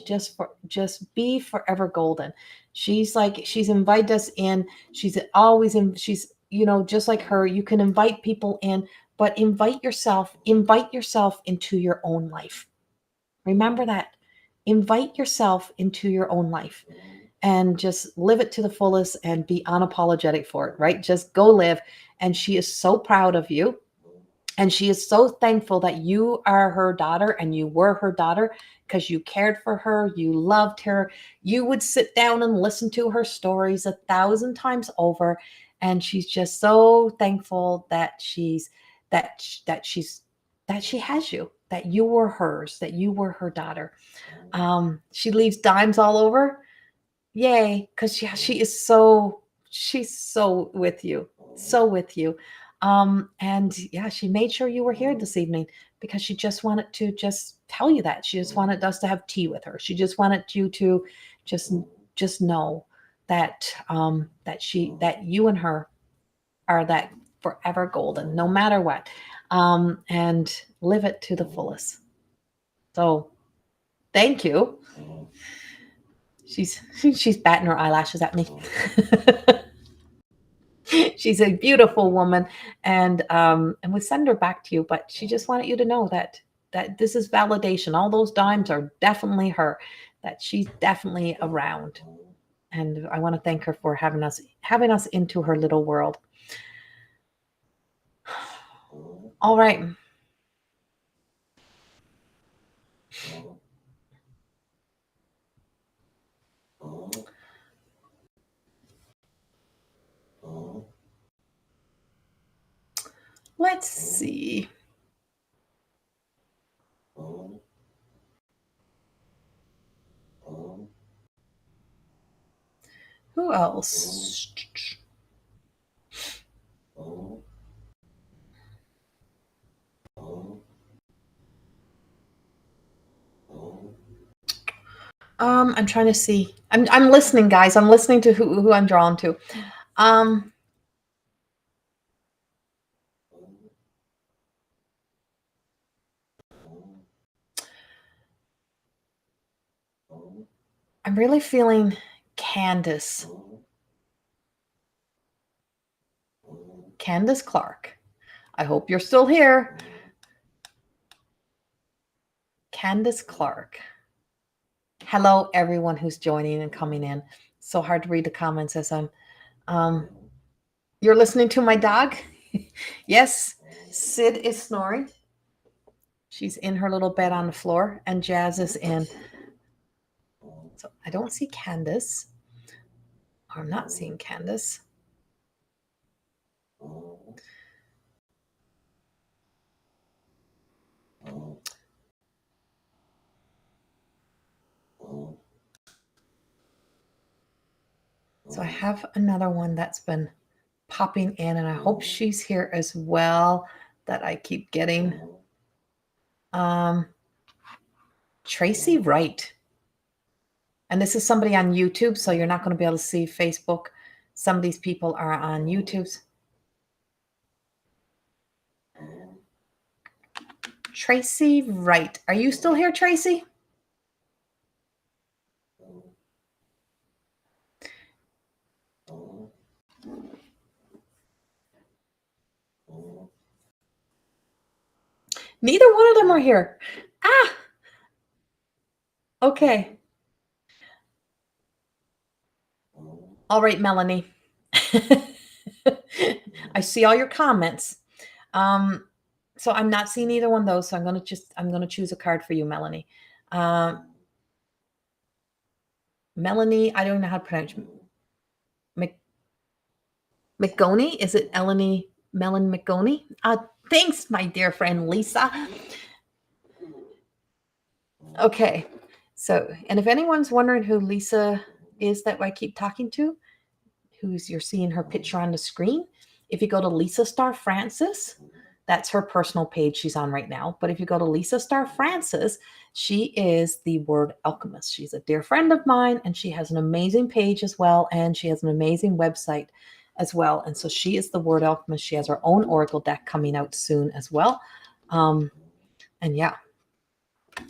just be forever golden. She's invited us in. She's always in. She's, you know, just like her, you can invite people in, but invite yourself into your own life. Remember that. Invite yourself into your own life and just live it to the fullest and be unapologetic for it, right? Just go live. And she is so proud of you. And she is so thankful that you are her daughter and you were her daughter, because you cared for her, you loved her. You would sit down and listen to her stories 1,000 times over. And she's just so thankful that that she has you, that you were hers, that you were her daughter. She leaves dimes all over. Yay, because yeah, she's so with you, so with you. And yeah, she made sure you were here this evening because she just wanted to just tell you that. She just wanted us to have tea with her. She just wanted you to just just know that that you and her are that forever golden, no matter what. And live it to the fullest. So thank you. She's batting her eyelashes at me. She's a beautiful woman, and we send her back to you. But she just wanted you to know that this is validation. All those dimes are definitely her. That she's definitely around, and I want to thank her for having us into her little world. All right. Let's see. Who else? I'm trying to see. I'm listening, guys. I'm listening to who I'm drawn to. Um, I'm really feeling Candace. Candace Clark. I hope you're still here. Candace Clark. Hello, everyone who's joining and coming in. So hard to read the comments as I'm. You're listening to my dog? Yes, Sid is snoring. She's in her little bed on the floor, and Jazz is in. So I don't see Candace. I'm not seeing Candace. So I have another one that's been popping in, and I hope she's here as well, that I keep getting. Tracy Wright. And this is somebody on YouTube, so you're not going to be able to see Facebook. Some of these people are on YouTube's. Tracy Wright. Are you still here, Tracy? Neither one of them are here. Ah! Okay. All right, Melanie. I see all your comments. So I'm not seeing either one of those. So I'm gonna choose a card for you, Melanie. Melanie, I don't know how to pronounce McGoney. Is it Melanie McGoney? Thanks, my dear friend Lisa. Okay. So, and if anyone's wondering who Lisa is that I keep talking to, you're seeing her picture on the screen, if you go to Lisa Star Francis, that's her personal page she's on right now. But if you go to Lisa Star Francis, she is the word alchemist. She's a dear friend of mine, and she has an amazing page as well, and she has an amazing website as well. And so she is the word alchemist. She has her own oracle deck coming out soon as well. And yeah.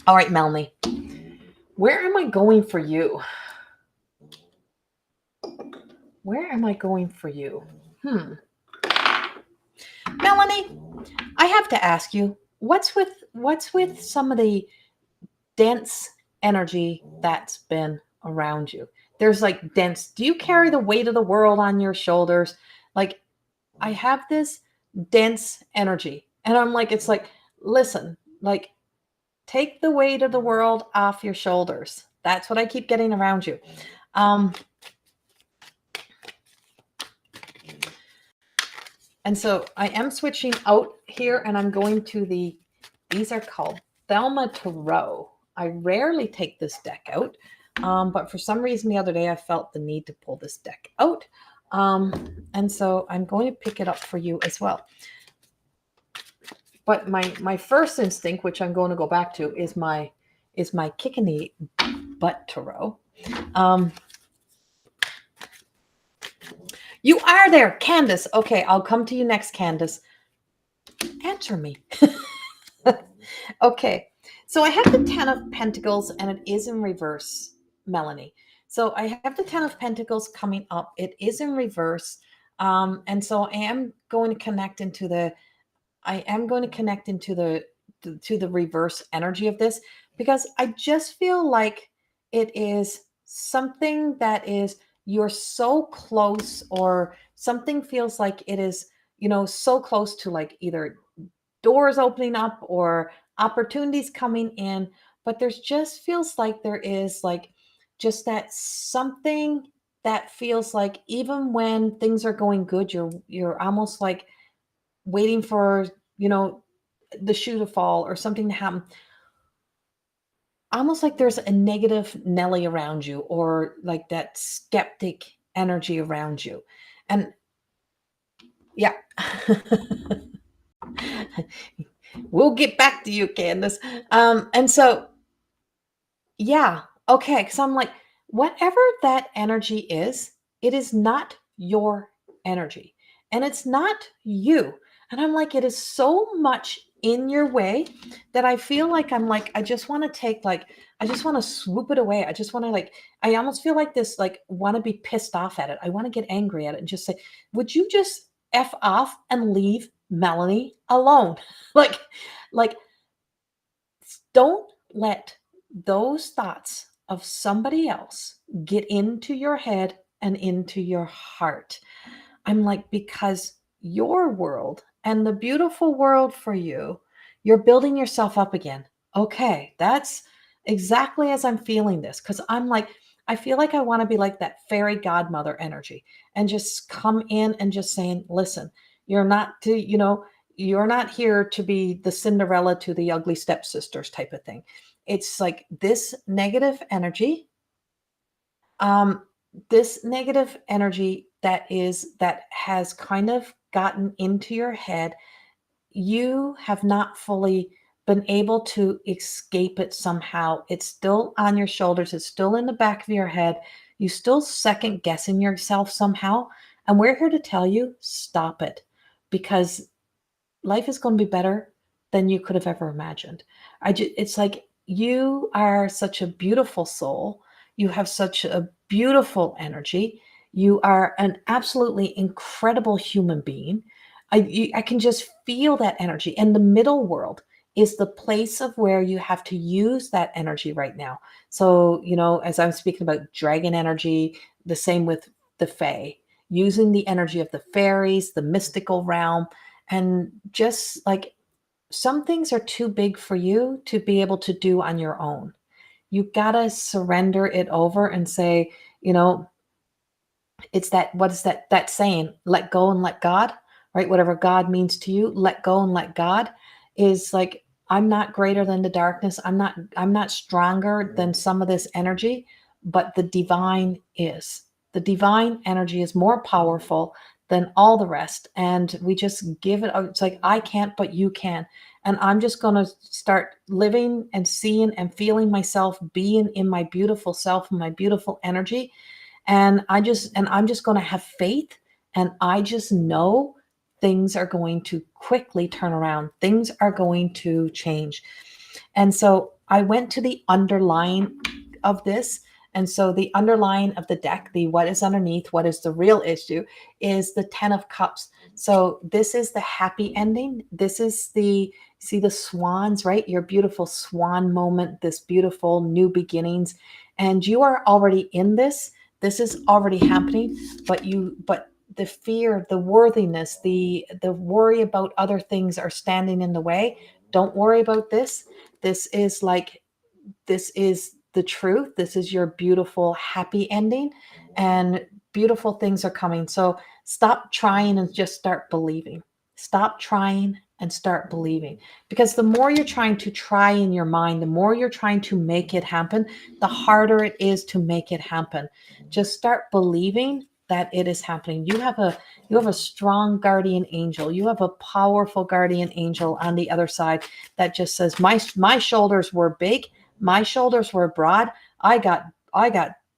All right, Melanie, where am I going for you? Where am I going for you? Melanie, I have to ask you, what's with some of the dense energy that's been around you? There's like dense. Do you carry the weight of the world on your shoulders? Like, I have this dense energy, and I'm like, it's like, listen, like, take the weight of the world off your shoulders. That's what I keep getting around you. And so I am switching out here, and I'm going to these are called Thelma Tarot. I rarely take this deck out, but for some reason the other day I felt the need to pull this deck out. And so I'm going to pick it up for you as well. But my first instinct, which I'm going to go back to, is my Kickany Butt Tarot. You are there, Candace. Okay, I'll come to you next, Candace. Answer me. Okay, so I have the Ten of Pentacles, and it is in reverse, Melanie. So I have the Ten of Pentacles coming up. It is in reverse. And so I am going to connect into the to the reverse energy of this, because I just feel like it is something that is, you're so close, or something feels like it is, so close to, like, either doors opening up or opportunities coming in, but there's just feels like there is like just that something that feels like even when things are going good, you're almost like waiting for, you know, the shoe to fall or something to happen. Almost like there's a negative Nelly around you or like that skeptic energy around you. And yeah. We'll get back to you, Candace. And so yeah. Okay. Because I'm like, whatever that energy is, it is not your energy and it's not you. And I'm like, it is so much in your way that I feel like I'm like, I just want to take, like, I just want to swoop it away. I just want to, like, I almost feel like this, like, want to be pissed off at it. I want to get angry at it and just say, would you just F off and leave Melanie alone? like, like, don't let those thoughts of somebody else get into your head and into your heart. I'm like, because your world and the beautiful world for you, you're building yourself up again. Okay, that's exactly as I'm feeling this. Because I'm like, I feel like I want to be like that fairy godmother energy and just come in and just saying, listen, you're not to, you know, you're not here to be the Cinderella to the ugly stepsisters type of thing. It's like this negative energy, um, this negative energy that has kind of gotten into your head, you have not fully been able to escape it somehow. It's still on your shoulders, it's still in the back of your head. You still second guessing yourself somehow. And we're here to tell you, stop it. Because life is going to be better than you could have ever imagined. It's like you are such a beautiful soul. You have such a beautiful energy. You are an absolutely incredible human being. I can just feel that energy. And the middle world is the place of where you have to use that energy right now. So, you know, as I'm speaking about dragon energy, the same with the Fae, using the energy of the fairies, the mystical realm, and just like some things are too big for you to be able to do on your own. You gotta surrender it over and say, you know, it's that, what is that saying? Let go and let God, right? Whatever God means to you, let go and let God is like, I'm not greater than the darkness. I'm not stronger than some of this energy, but the divine is. The divine energy is more powerful than all the rest. And we just give it, it's like, I can't, but you can. And I'm just going to start living and seeing and feeling myself being in my beautiful self and my beautiful energy, and I'm just going to have faith, and I just know things are going to quickly turn around, things are going to change. And so I went to the underlying of this. And so the underlying of the deck, the what is underneath, what is the real issue, is the 10 of cups. So this is the happy ending. This is the, see the swans, right? Your beautiful swan moment, this beautiful new beginnings. And you are already in this. This is already happening, but the fear, the worthiness, the worry about other things are standing in the way. Don't worry about this. This is like, this is the truth. This is your beautiful, happy ending, and beautiful things are coming. So stop trying and just start believing. Stop trying and start believing. Because the more you're trying to try in your mind, the more you're trying to make it happen, the harder it is to make it happen. Just start believing that it is happening. You have a strong guardian angel. You have a powerful guardian angel on the other side that just says, my shoulders were big, my shoulders were broad. I got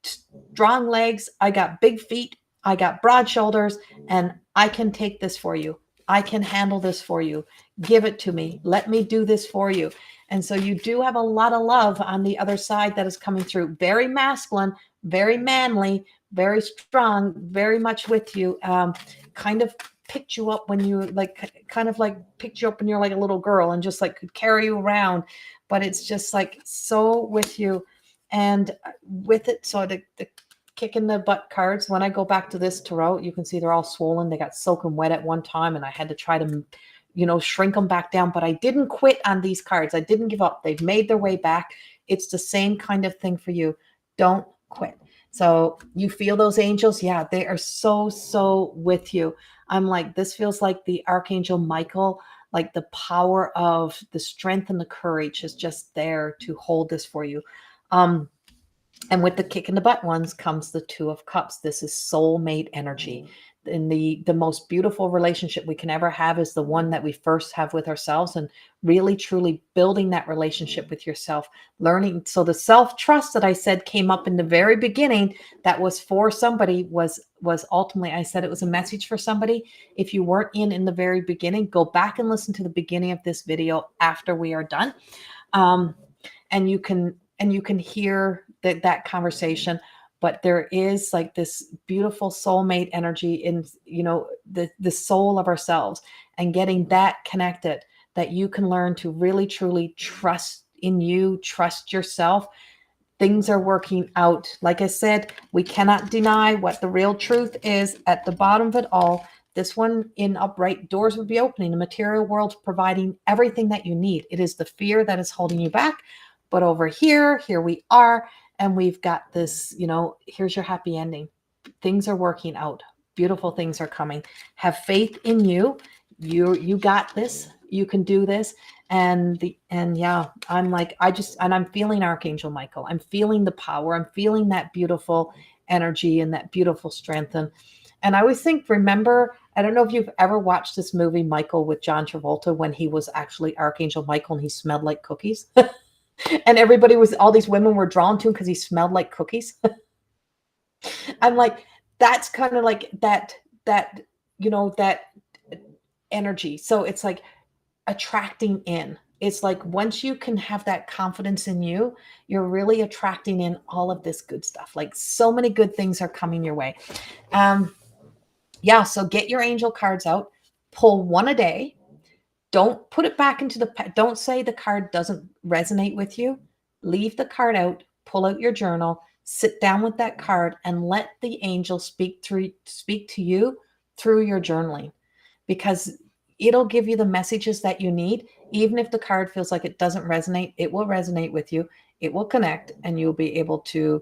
strong legs, I got big feet, I got broad shoulders, and I can take this for you. I can handle this for you. Give it to me. Let me do this for you. And so you do have a lot of love on the other side that is coming through. Very masculine, very manly, very strong, very much with you. Kind of picked you up when you like, kind of like picked you up when you're like a little girl and just like could carry you around. But it's just like so with you. And with it, so the kick in the butt cards, when I go back to this tarot, you can see they're all swollen. They got soaking wet at one time, and I had to try to shrink them back down. But I didn't quit on these cards. I didn't give up. They've made their way back. It's the same kind of thing for you. Don't quit. So you feel those angels? Yeah, they are so, so with you. I'm like, this feels like the Archangel Michael, like the power of the strength and the courage is just there to hold this for you. And with the kick in the butt ones comes the Two of Cups. This is soulmate energy. And the most beautiful relationship we can ever have is the one that we first have with ourselves, and really truly building that relationship with yourself, learning. So the self-trust that I said came up in the very beginning, that was for somebody, was ultimately, I said it was a message for somebody. If you weren't in the very beginning, go back and listen to the beginning of this video after we are done. And you can hear that conversation. But there is like this beautiful soulmate energy in, the soul of ourselves, and getting that connected, that you can learn to really, truly trust in you, trust yourself. Things are working out. Like I said, we cannot deny what the real truth is at the bottom of it all. This one in upright, doors would be opening. The material world providing everything that you need. It is the fear that is holding you back. But over here we are. And we've got this, here's your happy ending. Things are working out. Beautiful things are coming. Have faith in you. You got this. You can do this. And yeah, I'm like, I'm feeling Archangel Michael. I'm feeling the power. I'm feeling that beautiful energy and that beautiful strength. And I always think, remember, I don't know if you've ever watched this movie, Michael, with John Travolta, when he was actually Archangel Michael and he smelled like cookies. And all these women were drawn to him because he smelled like cookies. I'm like, that's kind of like that energy. So it's like attracting in. It's like once you can have that confidence in you, you're really attracting in all of this good stuff. Like so many good things are coming your way. Yeah, so get your angel cards out, pull one a day. Don't put it back into don't say the card doesn't resonate with you. Leave the card out, pull out your journal, sit down with that card, and let the angel speak to you through your journaling, because it'll give you the messages that you need. Even if the card feels like it doesn't resonate, it will resonate with you. It will connect, and you'll be able to,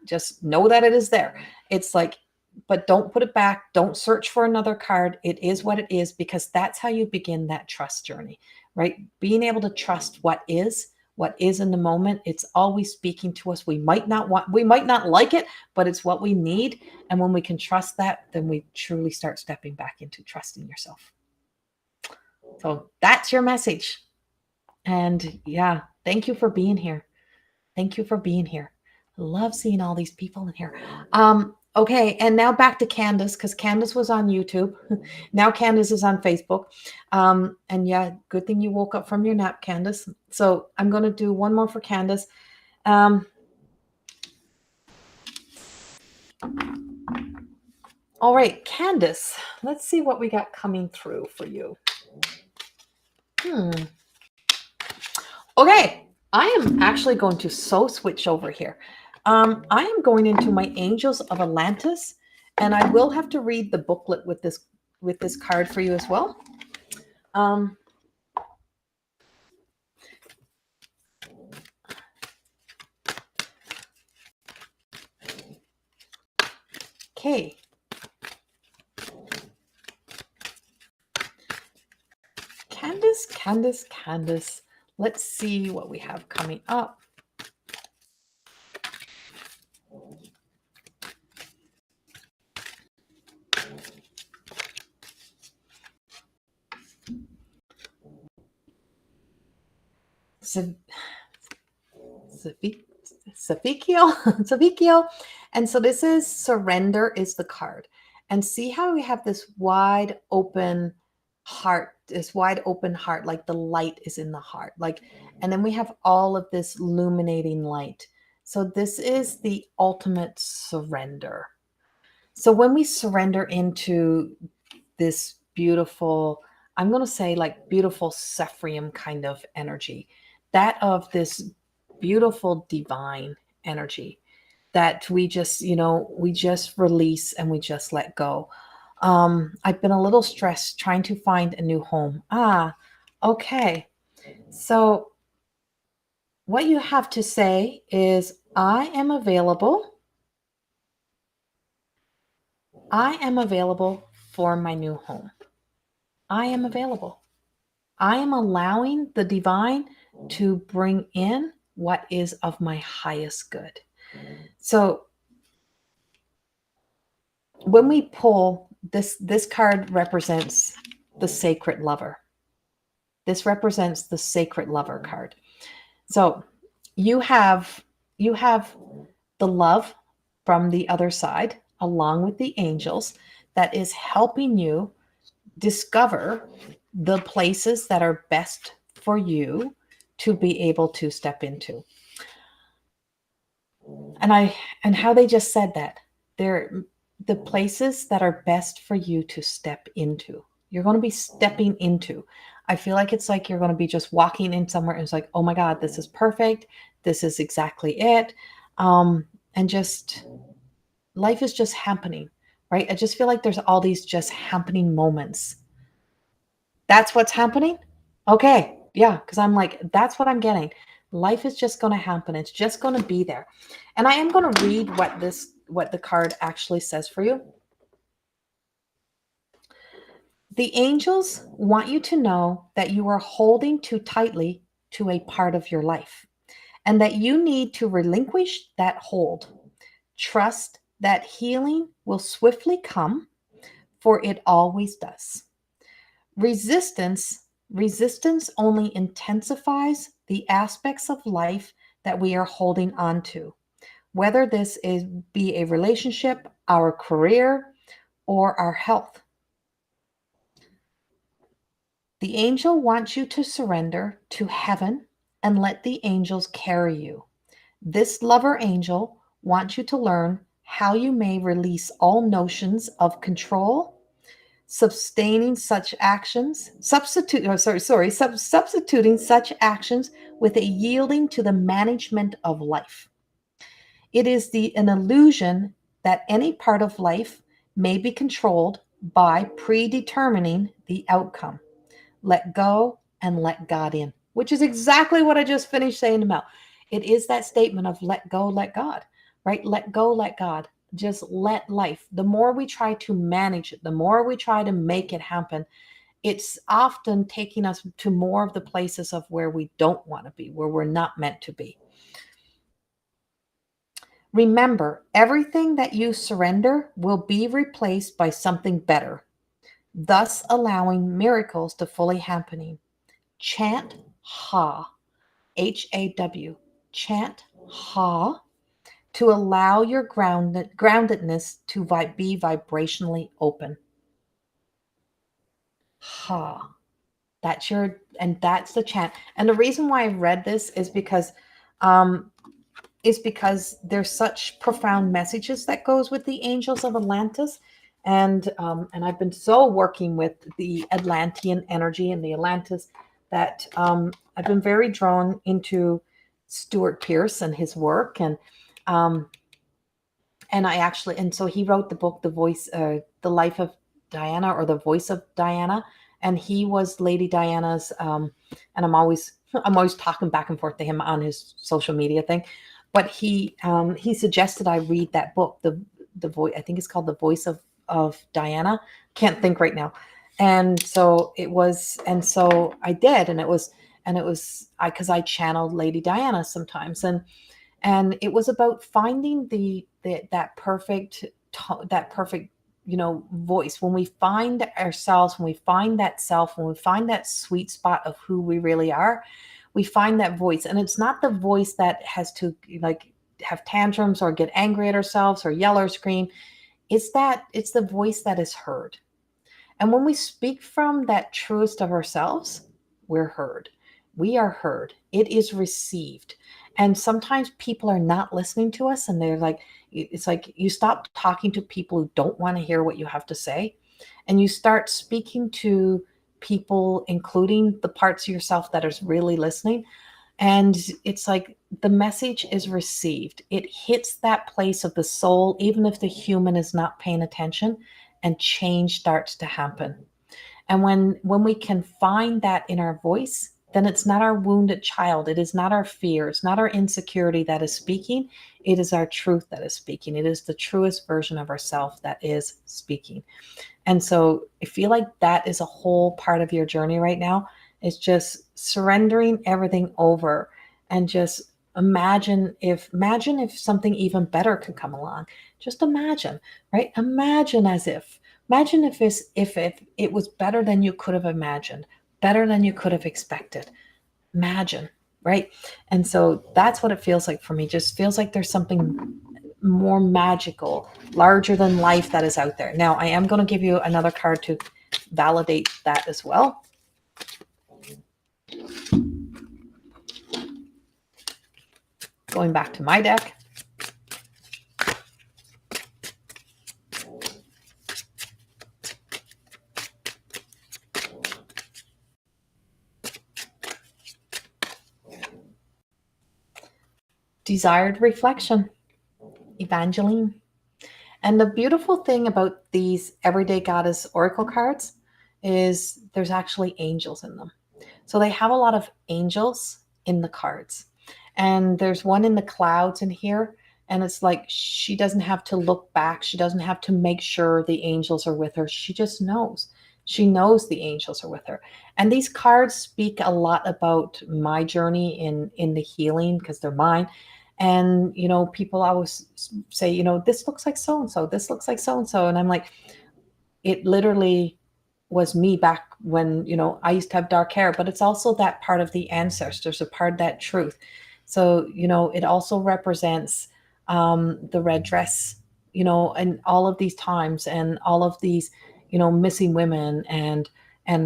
just know that it is there. It's like, but don't put it back. Don't search for another card. It is what it is, because that's how you begin that trust journey, right? Being able to trust what is in the moment. It's always speaking to us. We might not like it, but it's what we need. And when we can trust that, then we truly start stepping back into trusting yourself. So that's your message. And yeah, thank you for being here. Thank you for being here. I love seeing all these people in here. Okay, and now back to Candace, because Candace was on YouTube. Now Candace is on Facebook. And yeah, good thing you woke up from your nap, Candace. So I'm going to do one more for Candace. All right, Candace, let's see what we got coming through for you. Okay, I am actually going to switch over here. I am going into my Angels of Atlantis, and I will have to read the booklet with this card for you as well. Okay. Candace. Let's see what we have coming up. Savikiel. And so this is surrender is the card. And see how we have this wide open heart, like the light is in the heart. And then we have all of this illuminating light. So this is the ultimate surrender. So when we surrender into this beautiful, I'm going to say like beautiful Sephirium kind of energy, that of this beautiful divine energy that we just release and we just let go. I've been a little stressed trying to find a new home. Okay. So what you have to say is, I am available. I am available for my new home. I am available. I am allowing the divine to bring in what is of my highest good. So when we pull this card represents the sacred lover. This represents the sacred lover card. So you have the love from the other side, along with the angels, that is helping you discover the places that are best for you to be able to step into. And how they just said that they're the places that are best for you to step into. You're going to be stepping into. I feel like it's like you're going to be just walking in somewhere and it's like, oh my God, this is perfect. This is exactly it. And just life is just happening, right? I just feel like there's all these just happening moments. That's what's happening. Okay. Yeah. Cause I'm like, that's what I'm getting. Life is just going to happen. It's just going to be there. And I am going to read what the card actually says for you. The angels want you to know that you are holding too tightly to a part of your life and that you need to relinquish that hold. Trust that healing will swiftly come, for it always does. Resistance only intensifies the aspects of life that we are holding on to, whether this is be a relationship, our career, or our health. The angel wants you to surrender to heaven and let the angels carry you. This lover angel wants you to learn how you may release all notions of control, substituting such actions with a yielding to the management of life. It is an illusion that any part of life may be controlled by predetermining the outcome. Let go and let God in, which is exactly what I just finished saying about. It is that statement of let go, let God, right? Let go, let God. Just let life. The more we try to manage it, the more we try to make it happen, it's often taking us to more of the places of where we don't want to be, where we're not meant to be. Remember, everything that you surrender will be replaced by something better, thus allowing miracles to fully happening. Chant Ha, HAW, chant Ha to allow your groundedness to be vibrationally open. Ha. That's the chant. And the reason why I read this um, is because there's such profound messages that goes with the angels of Atlantis. And I've been so working with the Atlantean energy and the Atlantis that I've been very drawn into Stuart Pearce and his work. Um, and so he wrote the book, The Life of Diana, or The Voice of Diana. And he was Lady Diana's, and I'm always talking back and forth to him on his social media thing. But he suggested I read that book, the voice. I think it's called The Voice of Diana. Can't think right now. And so I did, and because I channeled Lady Diana sometimes, and it was about finding that perfect voice. When we find ourselves, when we find that self, when we find that sweet spot of who we really are, we find that voice. And it's not the voice that has to like have tantrums or get angry at ourselves or yell or scream. It's the voice that is heard. And when we speak from that truest of ourselves, we're heard. We are heard. It is received. And sometimes people are not listening to us, and it's like you stop talking to people who don't want to hear what you have to say, and you start speaking to people, including the parts of yourself that is really listening. And it's like the message is received. It hits that place of the soul, even if the human is not paying attention. and change starts to happen. And when we can find that in our voice, then it's not our wounded child. It is not our fear. It's not our insecurity that is speaking. It is our truth that is speaking. It is the truest version of ourself that is speaking. And so I feel like that is a whole part of your journey right now. Is just surrendering everything over and just imagine if something even better could come along. Just imagine, right? Imagine if it was better than you could have imagined, better than you could have expected. Imagine, right? And so that's what it feels like for me. Just feels like there's something more magical, larger than life that is out there. Now, I am going to give you another card to validate that as well. Going back to my deck. Desired reflection, Evangeline. And the beautiful thing about these Everyday Goddess Oracle cards is there's actually angels in them. So they have a lot of angels in the cards. And there's one in the clouds in here. And it's like she doesn't have to look back. She doesn't have to make sure the angels are with her. She just knows. She knows the angels are with her. And these cards speak a lot about my journey in the healing because they're mine. And, people always say, this looks like so and so, this looks like so and so. And I'm like, it literally was me back when, I used to have dark hair, but it's also that part of the ancestors, a part of that truth. So, it also represents the red dress, and all of these times and all of these, missing women and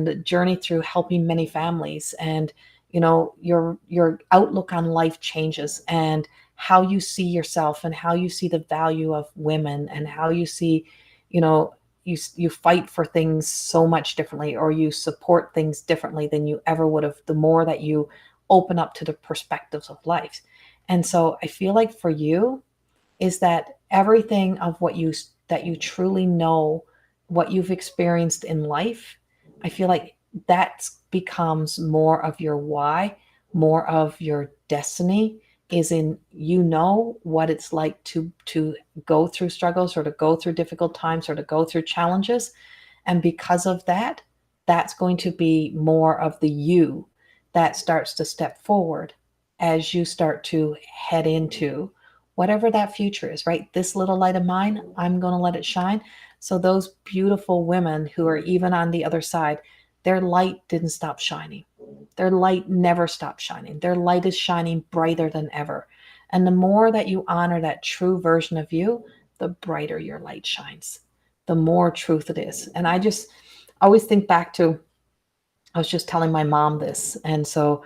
the journey through helping many families. And, your outlook on life changes and how you see yourself and how you see the value of women and how you see, you fight for things so much differently, or you support things differently than you ever would have, the more that you open up to the perspectives of life. And so I feel like for you is that everything of that you truly know, what you've experienced in life, I feel like that becomes more of your why, more of your destiny, is in what it's like to go through struggles or to go through difficult times or to go through challenges. And because of that, that's going to be more of the you that starts to step forward as you start to head into whatever that future is, right? This little light of mine, I'm going to let it shine. So those beautiful women who are even on the other side, their light didn't stop shining. Their light never stopped shining. Their light is shining brighter than ever. And the more that you honor that true version of you, the brighter your light shines, the more truth it is. And I just always think back to, I was just telling my mom this. And so,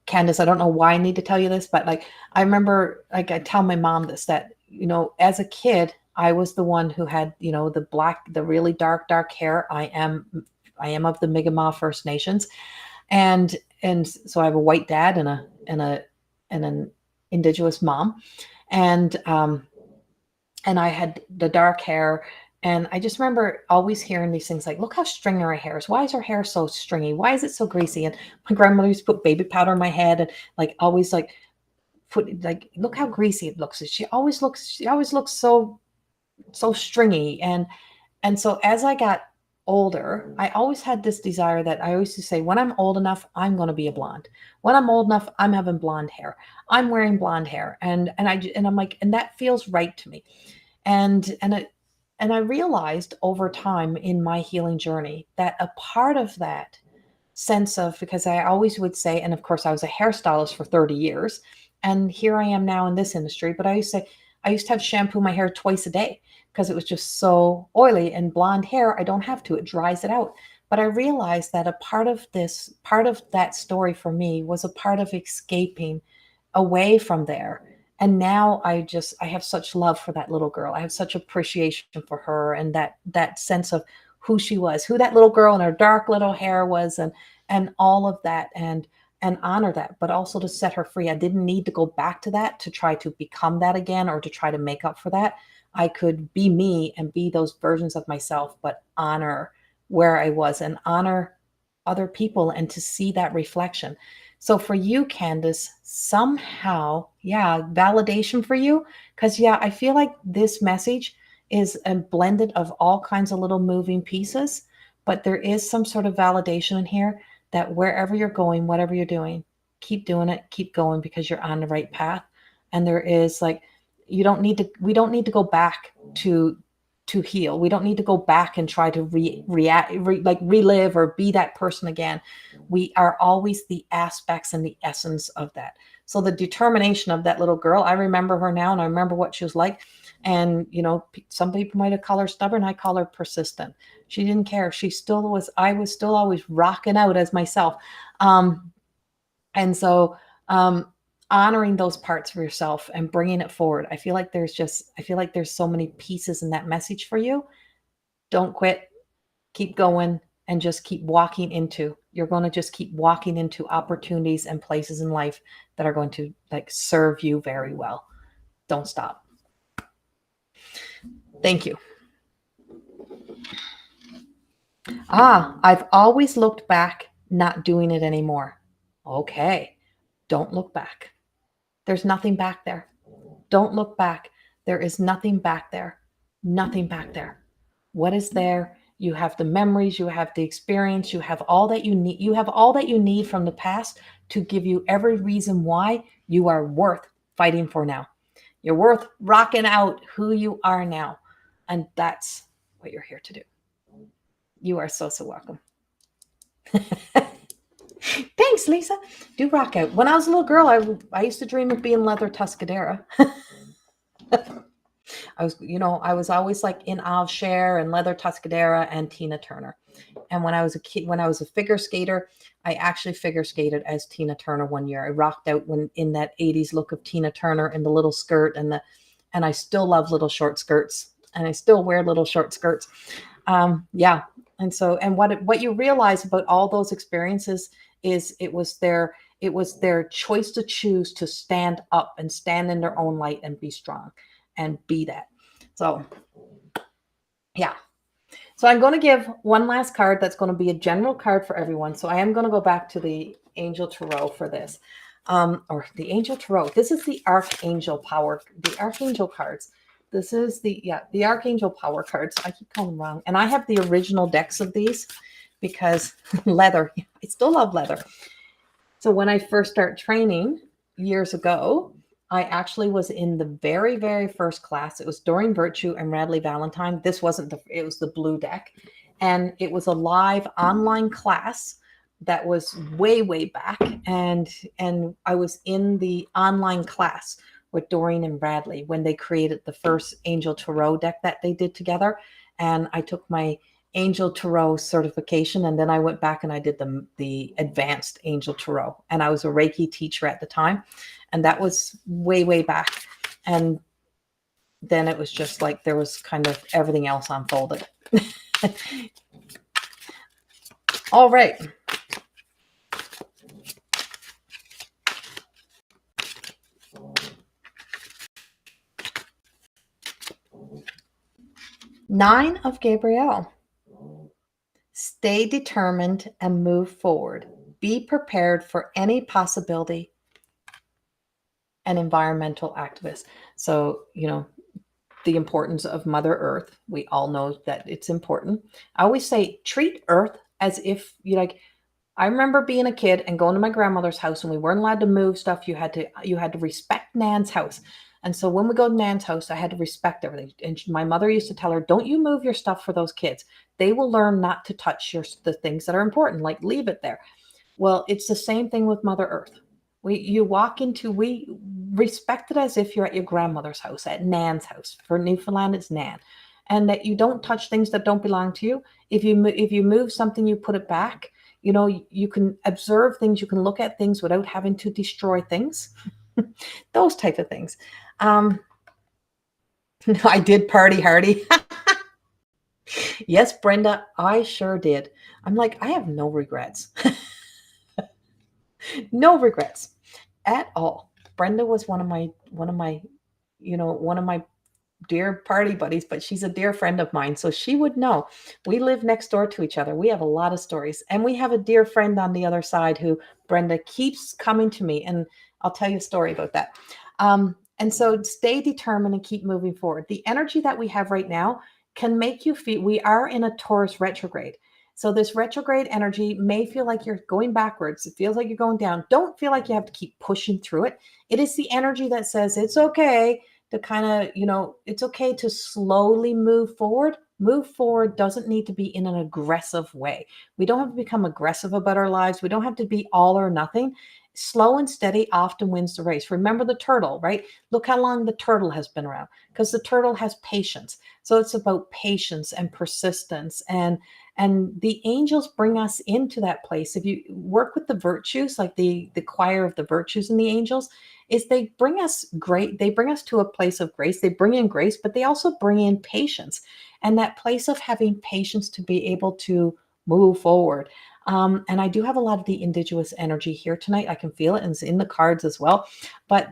Candace, I don't know why I need to tell you this, but I remember, I tell my mom this, that, as a kid, I was the one who had, the really dark hair. I am of the Mi'kmaq First Nations. And so I have a white dad and an Indigenous mom. And I had the dark hair. And I just remember always hearing these things like, look how stringy her hair is. Why is her hair so stringy? Why is it so greasy? And my grandmother used to put baby powder in my head and always look how greasy it looks. She always looks so stringy. And so as I got older, I always had this desire that I always used to say, when I'm old enough, I'm going to be a blonde. When I'm old enough, I'm having blonde hair. I'm wearing blonde hair. And I'm like, and that feels right to me. And I realized over time in my healing journey that a part of that sense of, because I always would say, and of course I was a hairstylist for 30 years, and here I am now in this industry, but I used to have shampoo my hair twice a day because it was just so oily, and blonde hair, I don't have to, it dries it out. But I realized that a part of that story for me was a part of escaping away from there. And now I have such love for that little girl. I have such appreciation for her and that sense of who she was, who that little girl in her dark little hair was, and all of that, and honor that, but also to set her free. I didn't need to go back to that to try to become that again or to try to make up for that. I could be me and be those versions of myself, but honor where I was and honor other people and to see that reflection. So for you, Candace, somehow, yeah, validation for you. Because, yeah, I feel like this message is a blended of all kinds of little moving pieces, but there is some sort of validation in here that wherever you're going, whatever you're doing, keep doing it, keep going because you're on the right path. And there is like, we don't need to go back to heal. We don't need to go back and try to relive or be that person again. We are always the aspects and the essence of that. So the determination of that little girl, I remember her now and I remember what she was like. And, some people might have called her stubborn. I call her persistent. She didn't care. I was still always rocking out as myself. And so, honoring those parts of yourself and bringing it forward. I feel like there's so many pieces in that message for you. Don't quit, keep going, and just keep walking into. You're going to just keep walking into opportunities and places in life that are going to serve you very well. Don't stop. Thank you. I've always looked back, not doing it anymore. Okay. Don't look back. There's nothing back there. Don't look back. There is nothing back there. Nothing back there. What is there? You have the memories, you have the experience, you have all that you need. You have all that you need from the past to give you every reason why you are worth fighting for now. You're worth rocking out who you are now. And that's what you're here to do. You are so welcome. Thanks, Lisa. Do rock out. When I was a little girl, I used to dream of being Leather Tuscadera. I was always like in awe of Cher and Leather Tuscadera and Tina Turner. And when I was a kid, when I was a figure skater, I actually figure skated as Tina Turner one year. I rocked out in that 80s look of Tina Turner and the little skirt and I still love little short skirts and I still wear little short skirts. Yeah. And what you realize about all those experiences is it was their choice to choose to stand up and stand in their own light and be strong and be that. So, yeah. So I'm going to give one last card that's going to be a general card for everyone. So I am going to go back to the Angel Tarot for this. Or the Angel Tarot. This is the Archangel Power, the Archangel cards. This is the Archangel Power cards. I keep calling them wrong. And I have the original decks of these because leather. I still love leather. So when I first started training years ago, I actually was in the very, very first class. It was Doreen Virtue and Radley Valentine. This wasn't it was the blue deck. And it was a live online class that was way, way back. And I was in the online class with Doreen and Bradley when they created the first Angel Tarot deck that they did together. And I took my Angel Tarot certification, and then I went back and I did the advanced Angel Tarot. And I was a Reiki teacher at the time. And that was way, way back. And then it was just like there was kind of everything else unfolded. All right. Nine of Gabrielle. Stay determined and move forward. Be prepared for any possibility. An environmental activist. So, the importance of Mother Earth. We all know that it's important. I always say treat Earth as if I remember being a kid and going to my grandmother's house and we weren't allowed to move stuff. You had to respect Nan's house. And so when we go to Nan's house, I had to respect everything. And my mother used to tell her, don't you move your stuff for those kids. They will learn not to touch the things that are important, like leave it there. Well, it's the same thing with Mother Earth. We respect it as if you're at your grandmother's house, at Nan's house. For Newfoundland, it's Nan. And that you don't touch things that don't belong to you. If you move something, you put it back. You can observe things, you can look at things without having to destroy things. Those type of things. I did party hardy. Yes, Brenda, I sure did. I'm like, I have no regrets. No regrets at all. Brenda was one of my dear party buddies, but she's a dear friend of mine. So she would know. We live next door to each other. We have a lot of stories. And we have a dear friend on the other side who Brenda keeps coming to me. And I'll tell you a story about that. And so stay determined and keep moving forward. The energy that we have right now can make you feel we are in a Taurus retrograde. So this retrograde energy may feel like you're going backwards. It feels like you're going down. Don't feel like you have to keep pushing through it. It is the energy that says it's okay to kind of, it's okay to slowly move forward. Move forward doesn't need to be in an aggressive way. We don't have to become aggressive about our lives. We don't have to be all or nothing. Slow and steady often wins the race. Remember the turtle, right? Look how long the turtle has been around, because the turtle has patience. So it's about patience and persistence, and the angels bring us into that place. If you work with the virtues, like the choir of the virtues and the angels, is they bring us to a place of grace. They bring in grace, but they also bring in patience, and that place of having patience to be able to move forward. And I do have a lot of the indigenous energy here tonight. I can feel it, and it's in the cards as well. But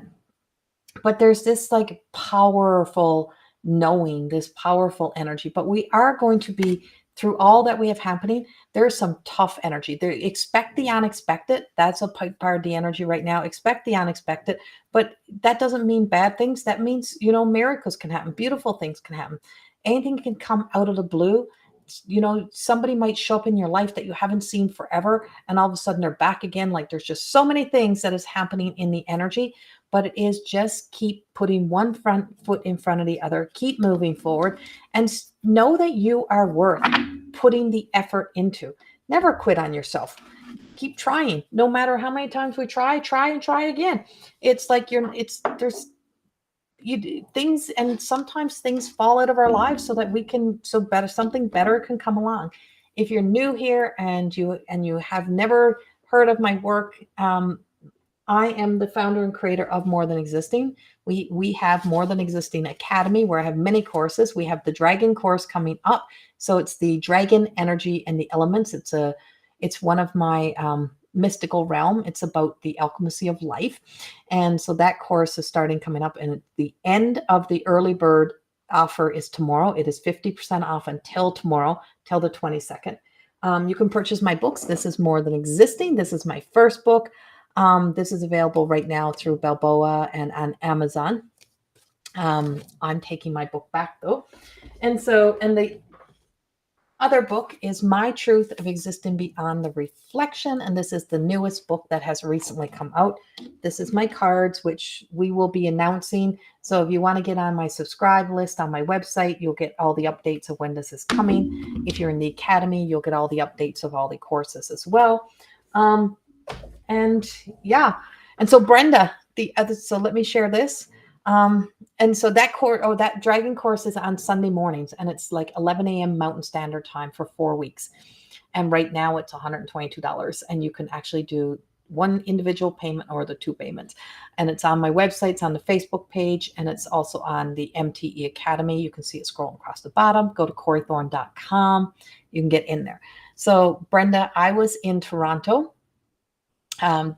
there's this like powerful knowing, this powerful energy. But we are going to be through all that we have happening. There's some tough energy there. Expect the unexpected. That's a part of the energy right now. Expect the unexpected, but that doesn't mean bad things. That means, miracles can happen. Beautiful things can happen. Anything can come out of the blue. Somebody might show up in your life that you haven't seen forever, and all of a sudden they're back again. Like there's just so many things that is happening in the energy, but it is just keep putting one front foot in front of the other, keep moving forward, and know that you are worth putting the effort into. Never quit on yourself. Keep trying. No matter how many times we try and try again. It's like there's things, and sometimes things fall out of our lives so that something better can come along. If you're new here and you have never heard of my work, I am the founder and creator of More Than Existing. We have More Than Existing Academy, where I have many courses. We have the Dragon course coming up. So it's the Dragon energy and the elements. It's one of my mystical realm. It's about the alchemy of life. And so that course is coming up, and the end of the early bird offer is tomorrow. It is 50% off until tomorrow, till the 22nd. You can purchase my books. This is More Than Existing. This is my first book. This is available right now through Balboa and on Amazon. I'm taking my book back though. And the other book is My Truth of Existing Beyond the Reflection. And this is the newest book that has recently come out. This is my cards, which we will be announcing. So if you want to get on my subscribe list on my website, you'll get all the updates of when this is coming. If you're in the academy, you'll get all the updates of all the courses as well. And yeah. And so Brenda, so let me share this. And so that Dragon course is on Sunday mornings, and it's like 11 a.m. Mountain Standard Time for 4 weeks. And right now it's $122, and you can actually do one individual payment or the 2 payments. And it's on my website, it's on the Facebook page, and it's also on the MTE Academy. You can see it scrolling across the bottom. Go to CorrieThorne.com. You can get in there. So Brenda, I was in Toronto.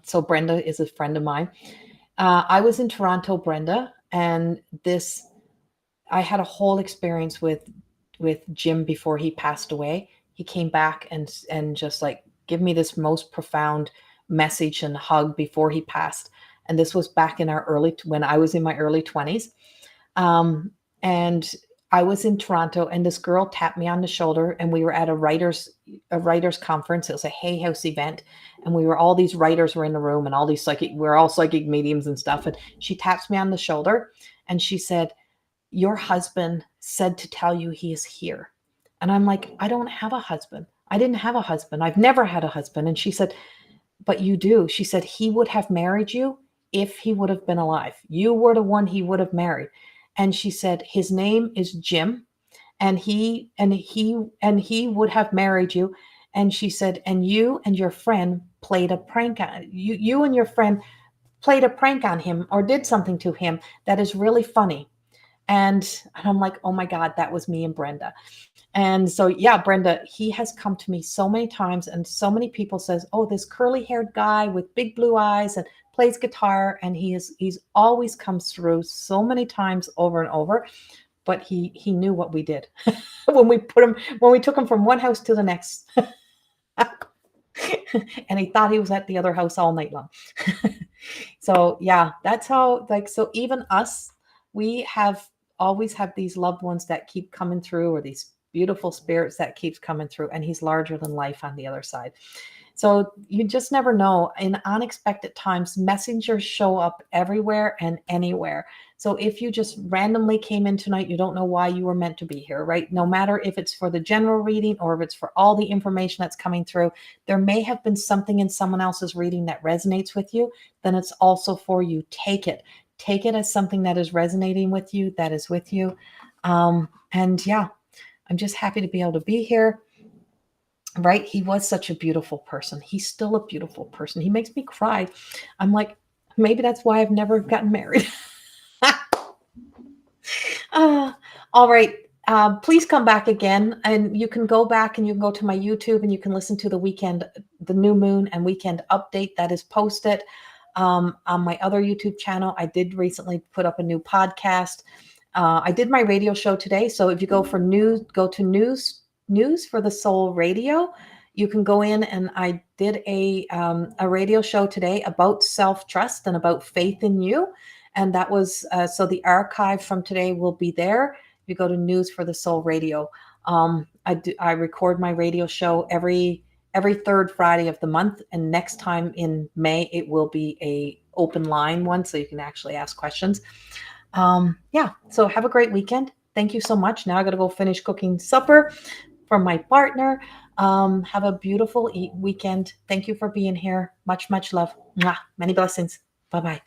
So Brenda is a friend of mine. I was in Toronto, Brenda, and I had a whole experience with Jim before he passed away. He came back and just like give me this most profound message and hug before he passed. And this was back in when I was in my early 20s. And I was in Toronto, and this girl tapped me on the shoulder, and we were at a writers conference. It was a Hay House event, and all these writers were in the room, and all these we're all psychic mediums and stuff. And she taps me on the shoulder, and she said, "Your husband said to tell you he is here." And I'm like, "I don't have a husband. I didn't have a husband. I've never had a husband." And she said, "But you do." She said, "He would have married you if he would have been alive. You were the one he would have married." And she said, "His name is Jim, and he would have married you." And she said, "And you and your friend played a prank on you and your friend played a prank on him or did something to him that is really funny." And I'm like, "Oh my God, that was me and Brenda." And so, yeah, Brenda, he has come to me so many times, and so many people says, "Oh, this curly haired guy with big blue eyes and plays guitar." And he's always comes through so many times over and over. but he knew what we did when we took him from one house to the next. And he thought he was at the other house all night long. So yeah, that's how, like, so even us, we always have these loved ones that keep coming through, or these beautiful spirits that keeps coming through, and he's larger than life on the other side. So you just never know. In unexpected times, messengers show up everywhere and anywhere. So if you just randomly came in tonight, you don't know why you were meant to be here, right? No matter if it's for the general reading or if it's for all the information that's coming through, there may have been something in someone else's reading that resonates with you. Then it's also for you. Take it. Take it as something that is resonating with you, that is with you. And yeah, I'm just happy to be able to be here. Right? He was such a beautiful person. He's still a beautiful person. He makes me cry. I'm like, maybe that's why I've never gotten married. All right. Please come back again, and you can go back and you can go to my YouTube and you can listen to the new moon and weekend update that is posted on my other YouTube channel. I did recently put up a new podcast. I did my radio show today. So if you go to News for the Soul Radio. You can go in, and I did a radio show today about self-trust and about faith in you. And that was, so the archive from today will be there. If you go to News for the Soul Radio, I record my radio show every third Friday of the month. And next time in May, it will be a open line one, so you can actually ask questions. Yeah, so have a great weekend. Thank you so much. Now I got to go finish cooking supper for my partner. Have a beautiful weekend. Thank you for being here. Much, much love. Mwah. Many blessings. Bye-bye.